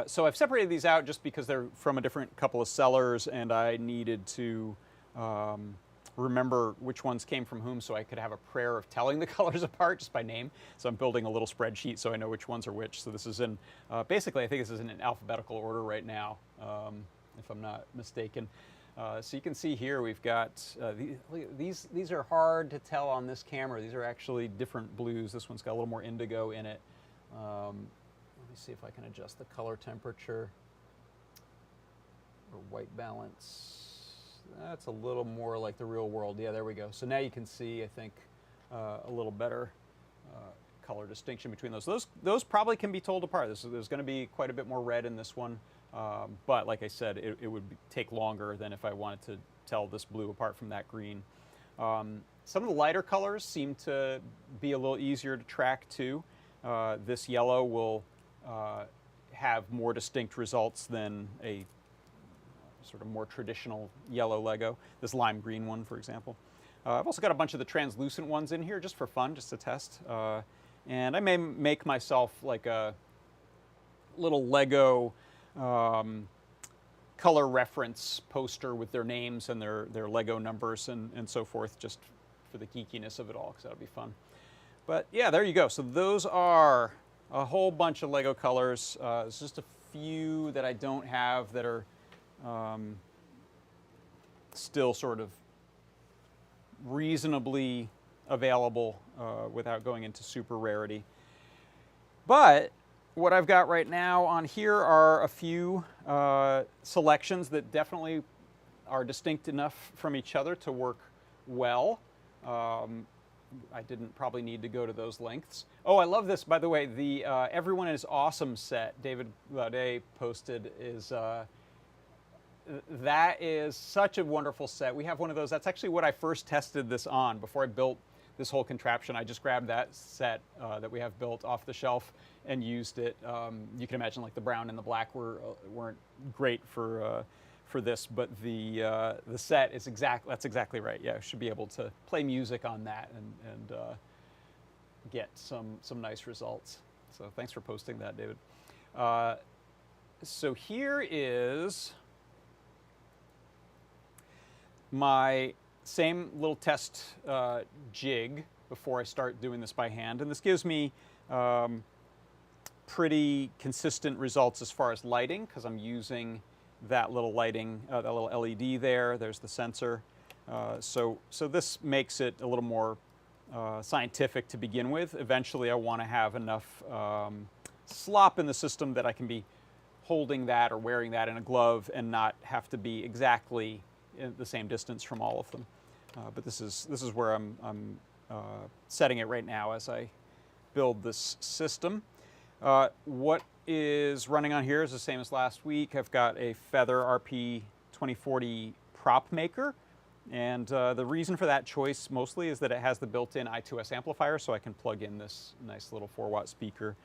So I've separated these out just because they're from a different couple of sellers, and I needed to remember which ones came from whom so I could have a prayer of telling the colors apart just by name. So I'm building a little spreadsheet so I know which ones are which. So this is in, basically I think this is in an alphabetical order right now, if I'm not mistaken. So you can see here we've got, these are hard to tell on this camera. These are actually different blues. This one's got a little more indigo in it. Let me see if I can adjust the color temperature or white balance. That's a little more like the real world. Yeah, there we go. So now you can see, I think, a little better color distinction between those. Those probably can be told apart. There's going to be quite a bit more red in this one. But like I said, it would take longer than if I wanted to tell this blue apart from that green. Some of the lighter colors seem to be a little easier to track too. This yellow will have more distinct results than a sort of more traditional yellow Lego. This lime green one, for example. I've also got a bunch of the translucent ones in here just for fun, just to test. And I may make myself like a little Lego color reference poster with their names and their Lego numbers and so forth, just for the geekiness of it all, because that'll be fun. But yeah, there you go. So those are a whole bunch of Lego colors. There's just a few that I don't have that are still sort of reasonably available without going into super rarity. But what I've got right now on here are a few selections that definitely are distinct enough from each other to work well. I didn't probably need to go to those lengths. Oh, I love this, by the way. The Everyone is Awesome set David Laudet posted is that is such a wonderful set. We have one of those. That's actually what I first tested this on before I built this whole contraption. I just grabbed that set that we have built off the shelf and used it. You can imagine like the brown and the black weren't great for this, but the set is that's exactly right. Yeah, I should be able to play music on that and get some nice results. So thanks for posting that, David. So here is my same little test jig before I start doing this by hand, and this gives me pretty consistent results as far as lighting, because I'm using that little lighting, that little LED there. There's the sensor. So this makes it a little more scientific to begin with. Eventually I want to have enough slop in the system that I can be holding that or wearing that in a glove and not have to be exactly in the same distance from all of them. But this is where I'm setting it right now as I build this system. What is running on here is the same as last week. I've got a Feather RP 2040 prop maker, and the reason for that choice mostly is that it has the built-in I2S amplifier, so I can plug in this nice little 4-watt speaker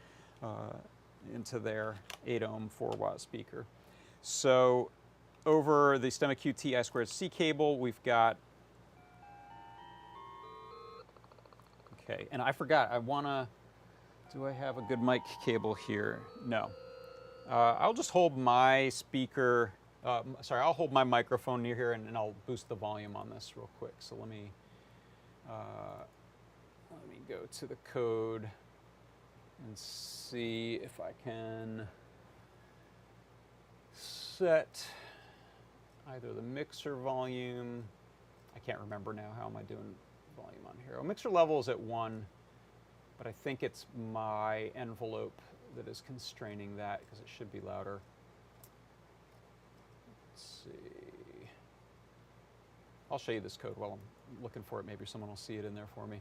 into their 8-ohm 4-watt speaker. So over the Stemma QT I2C cable, we've got, okay, and I forgot, do I have a good mic cable here? No. I'll just hold my speaker, I'll hold my microphone near here and I'll boost the volume on this real quick. So let me go to the code and see if I can set either the mixer volume. I can't remember now. How am I doing volume on here? Oh, mixer level is at 1, but I think it's my envelope that is constraining that because it should be louder. Let's see. I'll show you this code while I'm looking for it. Maybe someone will see it in there for me.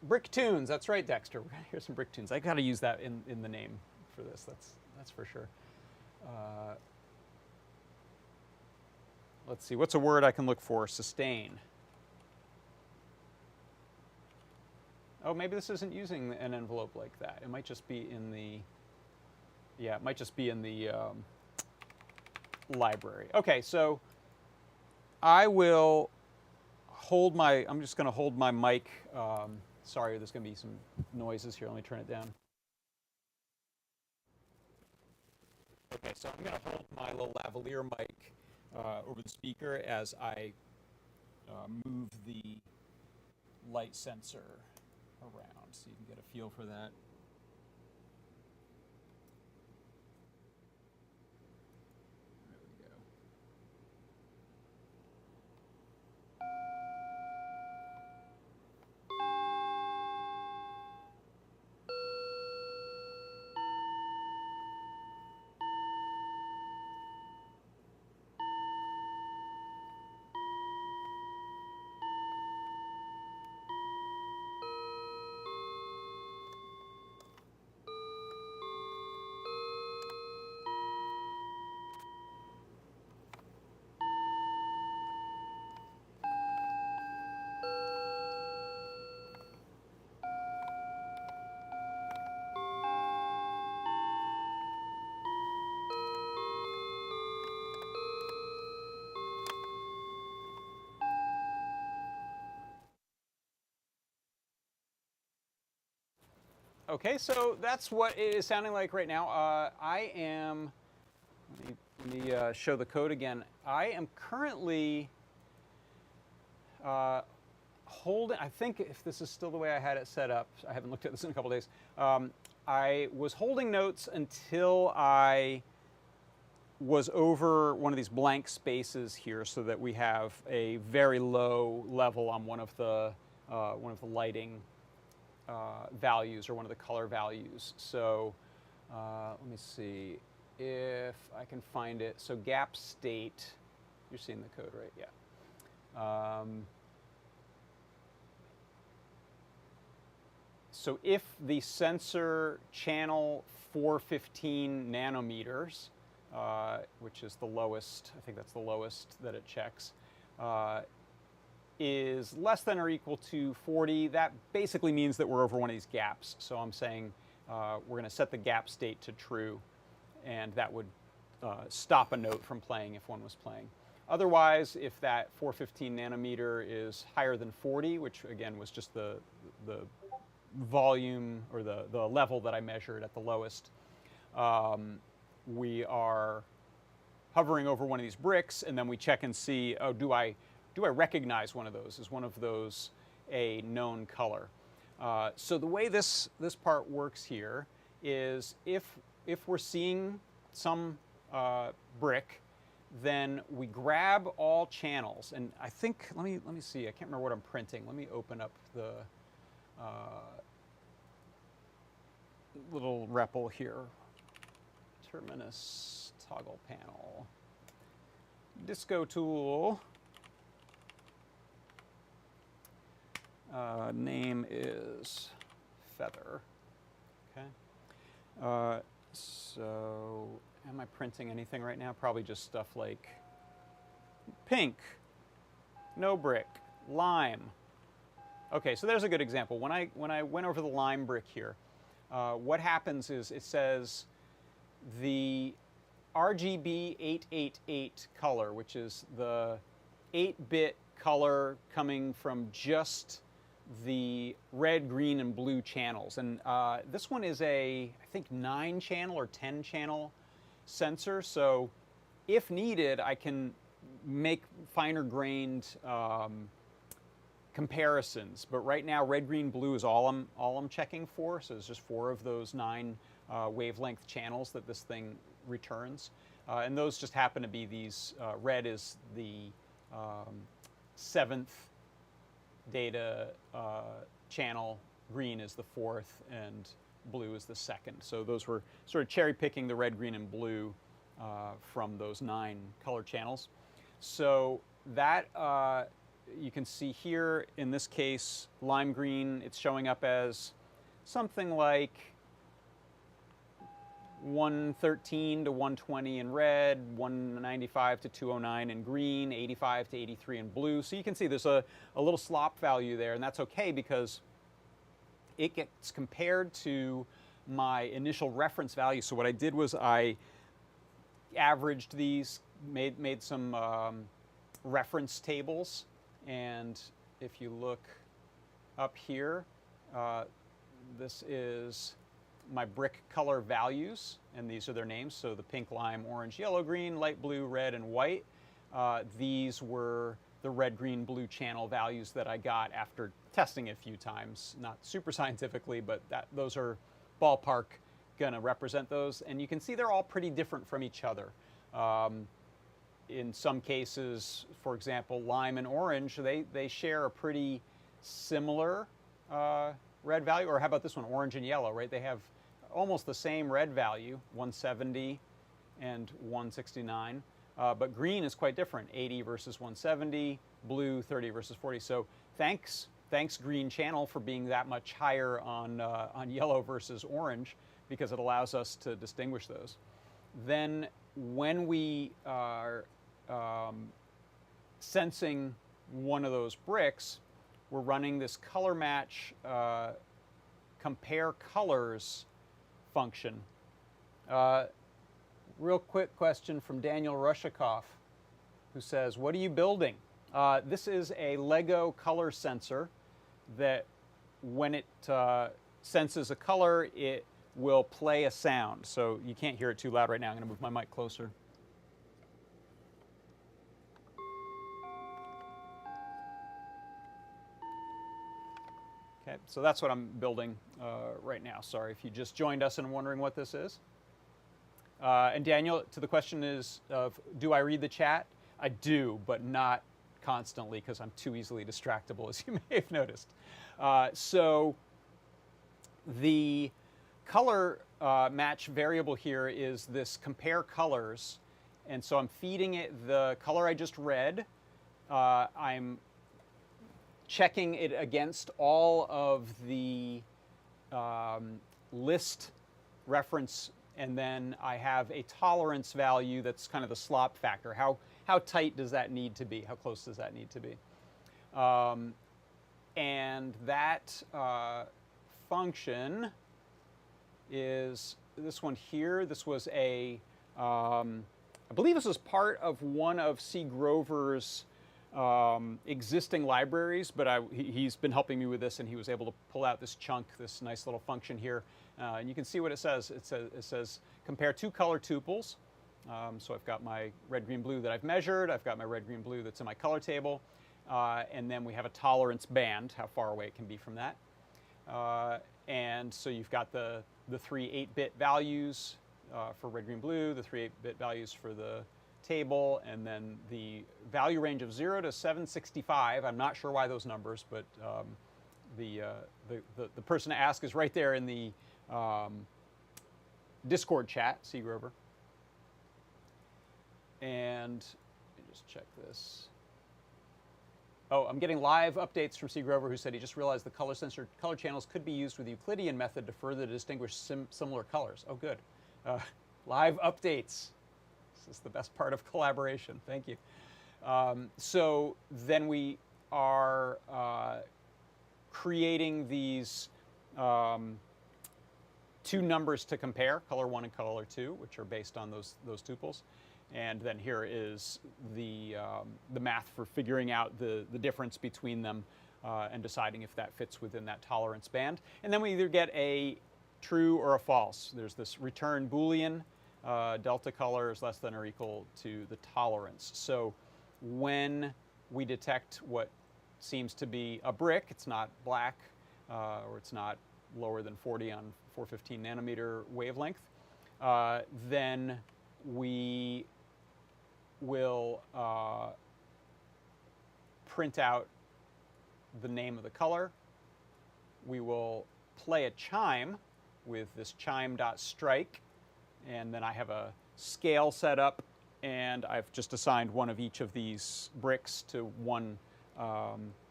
Brick Tunes, that's right, Dexter. We're gonna hear some Brick Tunes. I got to use that in the name for this. That's for sure. Let's see. What's a word I can look for? Sustain. Oh, maybe this isn't using an envelope like that. It might just be in the. Yeah, it might just be in the library. Okay, so I will hold my. I'm just going to hold my mic. Sorry, there's going to be some noises here. Let me turn it down. Okay, so I'm going to hold my little lavalier mic over the speaker as I move the light sensor around, so you can get a feel for that. There we go. Okay, so that's what it is sounding like right now. I am, let me show the code again. I am currently holding, I think if this is still the way I had it set up, I haven't looked at this in a couple days. I was holding notes until I was over one of these blank spaces here so that we have a very low level on one of the lighting values or one of the color values. So let me see if I can find it. So gap state, you're seeing the code, right? Yeah. So if the sensor channel 415 nanometers, which is the lowest, I think that's the lowest that it checks, is less than or equal to 40, that basically means that we're over one of these gaps. So I'm saying we're going to set the gap state to true, and that would stop a note from playing if one was playing. Otherwise, if that 415 nanometer is higher than 40, which again was just the volume or the level that I measured at the lowest, we are hovering over one of these bricks, and then we check and see, oh, do I recognize one of those? Is one of those a known color? So the way this part works here is if we're seeing some brick, then we grab all channels, and I think let me see. I can't remember what I'm printing. Let me open up the little REPL here. Terminus toggle panel. Disco tool. Name is feather. Okay. So am I printing anything right now? Probably just stuff like pink, no brick, lime. Okay, so there's a good example. When I went over the lime brick here, what happens is it says the RGB 888 color, which is the 8-bit color coming from just the red, green, and blue channels. And this one is a, I think, 9-channel or 10-channel sensor. So if needed, I can make finer grained comparisons. But right now, red, green, blue is all I'm checking for. So there's just 4 of those 9 wavelength channels that this thing returns. And those just happen to be these, red is the 7th data channel, green is the 4th, and blue is the 2nd. So those were sort of cherry picking the red, green, and blue from those 9 color channels. So that you can see here, in this case, lime green, it's showing up as something like 113 to 120 in red, 195 to 209 in green, 85 to 83 in blue. So you can see there's a little slop value there, and that's okay because it gets compared to my initial reference value. So what I did was I averaged these, made some reference tables, and if you look up here, this is my brick color values, and these are their names. So the pink, lime, orange, yellow, green, light blue, red, and white. These were the red, green, blue channel values that I got after testing a few times. Not super scientifically, but those are ballpark gonna represent those. And you can see they're all pretty different from each other. In some cases, for example, lime and orange, they share a pretty similar red value. Or how about this one, orange and yellow, right? They have almost the same red value, 170 and 169, but green is quite different, 80 versus 170, blue 30 versus 40. So thanks green channel for being that much higher on yellow versus orange, because it allows us to distinguish those. Then when we are sensing one of those bricks, we're running this color match compare colors function. Real quick question from Daniel Rushikoff, who says, what are you building? This is a Lego color sensor that when it senses a color, it will play a sound. So you can't hear it too loud right now. I'm going to move my mic closer. Okay, so that's what I'm building right now. Sorry if you just joined us and wondering what this is. And Daniel, to the question is of, do I read the chat? I do, but not constantly because I'm too easily distractible, as you may have noticed. So The color match variable here is this compare colors. And so I'm feeding it the color I just read. I'm checking it against all of the list reference, and then I have a tolerance value that's kind of the slop factor. How tight does that need to be? How close does that need to be? And that function is this one here. This was a, I believe this was part of one of C. Grover's existing libraries, but he's been helping me with this, and he was able to pull out this chunk, this nice little function here. And you can see what it says. It says compare two color tuples. So I've got my red, green, blue that I've measured. I've got my red, green, blue that's in my color table. And then we have a tolerance band, how far away it can be from that. And so you've got the three 8-bit values for red, green, blue, the three 8-bit values for the table, and then the value range of 0 to 765. I'm not sure why those numbers, but the person to ask is right there in the Discord chat, C. Grover. And let me just check this. Oh, I'm getting live updates from C. Grover, who said he just realized the color sensor color channels could be used with the Euclidean method to further distinguish similar colors. Oh, good. Live updates. This is the best part of collaboration. Thank you. So then we are creating these two numbers to compare, color 1 and color 2, which are based on those tuples. And then here is the math for figuring out the difference between them and deciding if that fits within that tolerance band. And then we either get a true or a false. There's this return Boolean, delta color is less than or equal to the tolerance. So when we detect what seems to be a brick, it's not black, or it's not lower than 40 on 415 nanometer wavelength, then we will print out the name of the color. We will play a chime with this chime.strike, and then I have a scale set up, and I've just assigned one of each of these bricks to one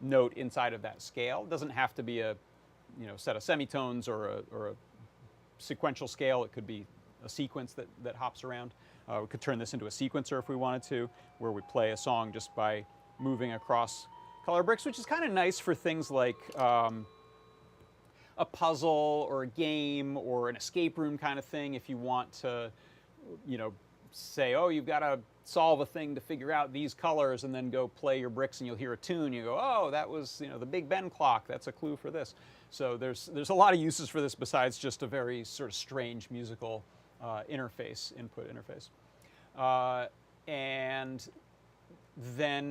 note inside of that scale. It doesn't have to be a set of semitones or a sequential scale. It could be a sequence that hops around. We could turn this into a sequencer if we wanted to, where we play a song just by moving across color bricks, which is kind of nice for things like a puzzle or a game or an escape room kind of thing. If you want to, say, oh, you've got to solve a thing to figure out these colors, and then go play your bricks, and you'll hear a tune. You go, oh, that was the Big Ben clock. That's a clue for this. So there's a lot of uses for this besides just a very sort of strange musical interface, input interface. And then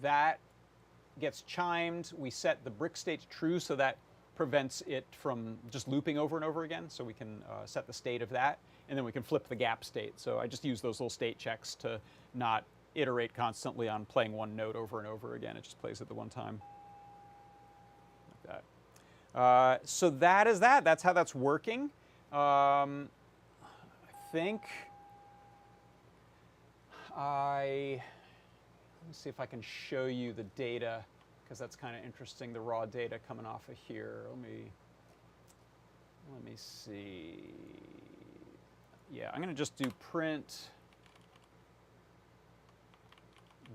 that gets chimed. We set the brick state to true, so that prevents it from just looping over and over again. So we can set the state of that, and then we can flip the gap state. So I just use those little state checks to not iterate constantly on playing one note over and over again. It just plays it the one time. Like that. So that is that. That's how that's working. I think let me see if I can show you the data, because that's kind of interesting, the raw data coming off of here. Let me see. Yeah, I'm going to just do print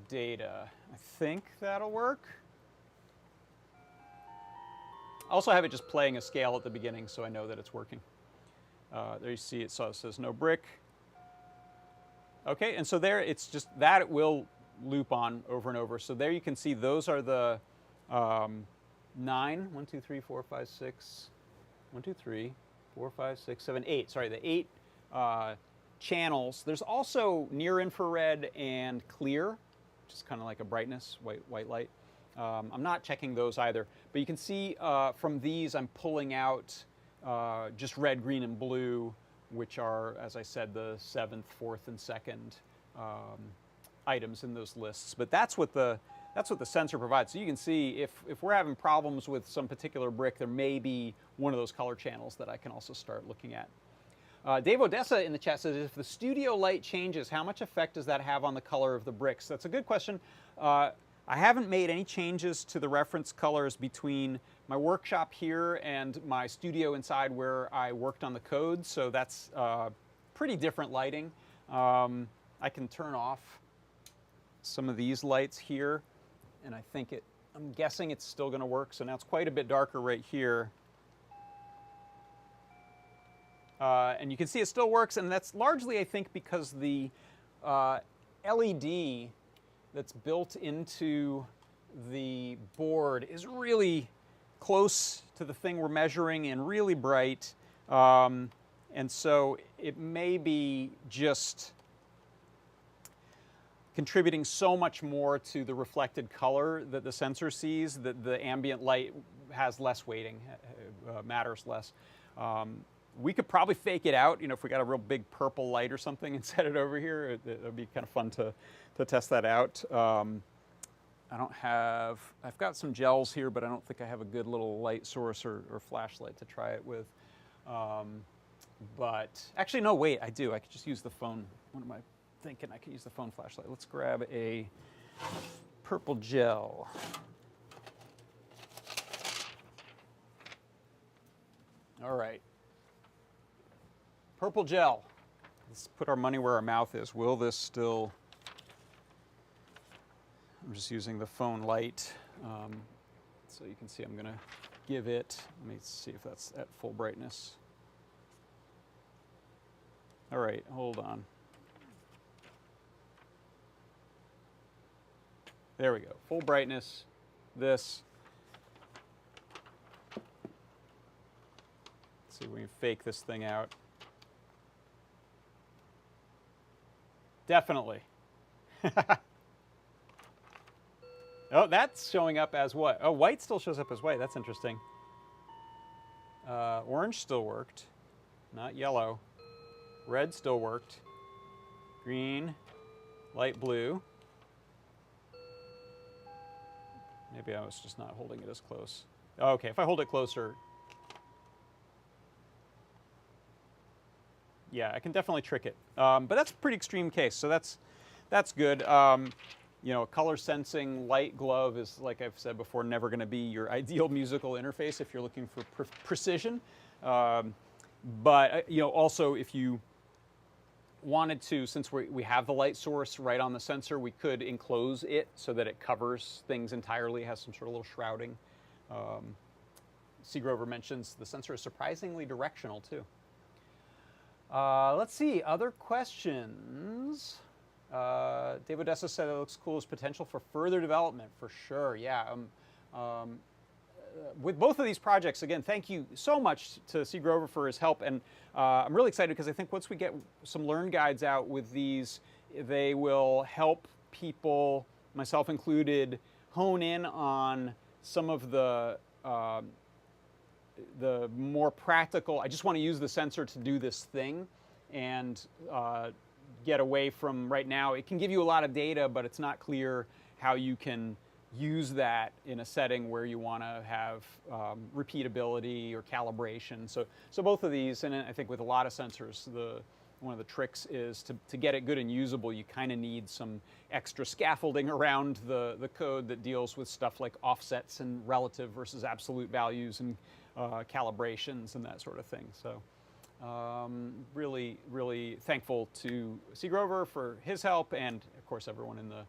data. I think that'll work. I also have it just playing a scale at the beginning, so I know that it's working. There you see it, so it says no brick. Okay, and so there it's just that it will loop on over and over. So there you can see those are the 9, 1, 2, 3, 4, 5, 6, 1, 2, 3, 4, 5, 6, 7, 8. Sorry, the 8 channels. There's also near infrared and clear, which is kind of like a brightness, white light. I'm not checking those either, but you can see from these I'm pulling out just red, green, and blue, which are, as I said, the 7th, 4th, and 2nd items in those lists. But that's what the that's what the sensor provides. So you can see if we're having problems with some particular brick, there may be one of those color channels that I can also start looking at. Dave Odessa in the chat says, if the studio light changes, how much effect does that have on the color of the bricks? That's a good question. I haven't made any changes to the reference colors between my workshop here and my studio inside where I worked on the code, so that's pretty different lighting. I can turn off some of these lights here, and I'm guessing it's still going to work, so now it's quite a bit darker right here. And you can see it still works, and that's largely, I think, because the LED that's built into the board is really close to the thing we're measuring and really bright. And so it may be just contributing so much more to the reflected color that the sensor sees that the ambient light has less weighting, matters less. We could probably fake it out, if we got a real big purple light or something and set it over here. It would be kind of fun to test that out. I've got some gels here, but I don't think I have a good little light source or flashlight to try it with. But actually, no, wait, I do. I could just use the phone. What am I thinking? I could use the phone flashlight. Let's grab a purple gel. All right. Purple gel. Let's put our money where our mouth is. Will this still... I'm just using the phone light. So you can see I'm going to give it... Let me see if that's at full brightness. All right, hold on. There we go. Full brightness. This. Let's see if we can fake this thing out. Definitely. Oh, that's showing up as what? Oh, white still shows up as white. That's interesting. Orange still worked. Not yellow. Red still worked. Green. Light blue. Maybe I was just not holding it as close. Okay, if I hold it closer... Yeah, I can definitely trick it. But that's a pretty extreme case, so that's good. A color sensing light glove is, like I've said before, never going to be your ideal musical interface if you're looking for precision. But also if you wanted to, since we have the light source right on the sensor, we could enclose it so that it covers things entirely, has some sort of little shrouding. C. Grover mentions the sensor is surprisingly directional too. Let's see, other questions. Dave Odessa said it looks cool as potential for further development, for sure, yeah. With both of these projects, again, thank you so much to C. Grover for his help, and I'm really excited because I think once we get some Learn Guides out with these, they will help people, myself included, hone in on some of the more practical, I just want to use the sensor to do this thing, and get away from, right now, it can give you a lot of data, but it's not clear how you can use that in a setting where you want to have repeatability or calibration. So both of these, and I think with a lot of sensors, one of the tricks is to get it good and usable, you kind of need some extra scaffolding around the code that deals with stuff like offsets and relative versus absolute values and calibrations and that sort of thing. So really, really thankful to C. Grover for his help, and of course everyone in the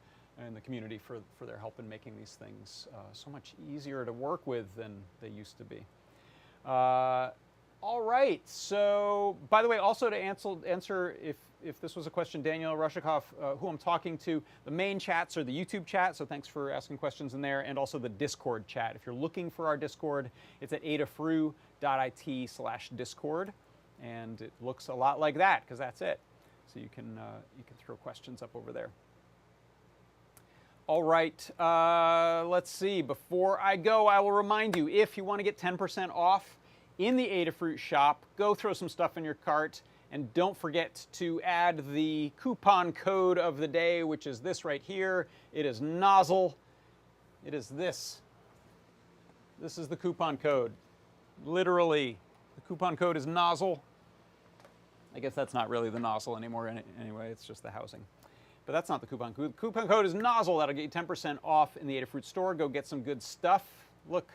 community for their help in making these things so much easier to work with than they used to be. All right, so by the way, also to answer if this was a question, Daniel Rushikoff, who I'm talking to, the main chats are the YouTube chat, so thanks for asking questions in there, and also the Discord chat. If you're looking for our Discord, it's at adafru.it/Discord, and it looks a lot like that, because that's it. So you can throw questions up over there. All right, let's see. Before I go, I will remind you, if you want to get 10% off in the Adafruit shop, go throw some stuff in your cart, and don't forget to add the coupon code of the day, which is this right here. It is Nozzle, It is this. This is the coupon code. Literally, the coupon code is nozzle. I guess that's not really the nozzle anymore anyway, it's just the housing. But that's not the coupon code. The coupon code is nozzle. That'll get you 10% off in the Adafruit store. Go get some good stuff. Look,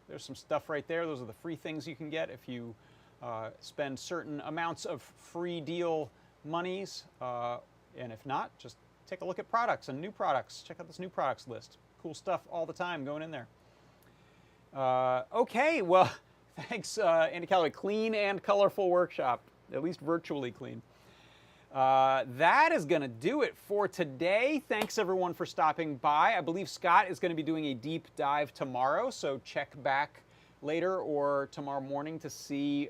there's some stuff right there. Those are the free things you can get if you spend certain amounts of free deal monies. And if not, just take a look at products and new products. Check out this new products list. Cool stuff all the time going in there. Okay, well, thanks, Andy Calloway. Clean and colorful workshop, at least virtually clean. That is going to do it for today. Thanks, everyone, for stopping by. I believe Scott is going to be doing a deep dive tomorrow, so check back later or tomorrow morning to see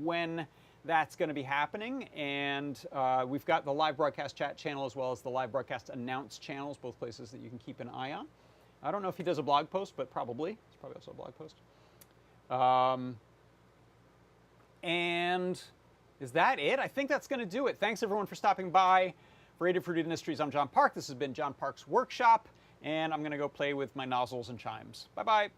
when that's going to be happening. And we've got the live broadcast chat channel as well as the live broadcast announce channels, both places that you can keep an eye on. I don't know if he does a blog post, but probably. It's probably also a blog post. And is that it? I think that's going to do it. Thanks, everyone, for stopping by. For Adafruit Industries, I'm John Park. This has been John Park's Workshop, and I'm going to go play with my nozzles and chimes. Bye-bye.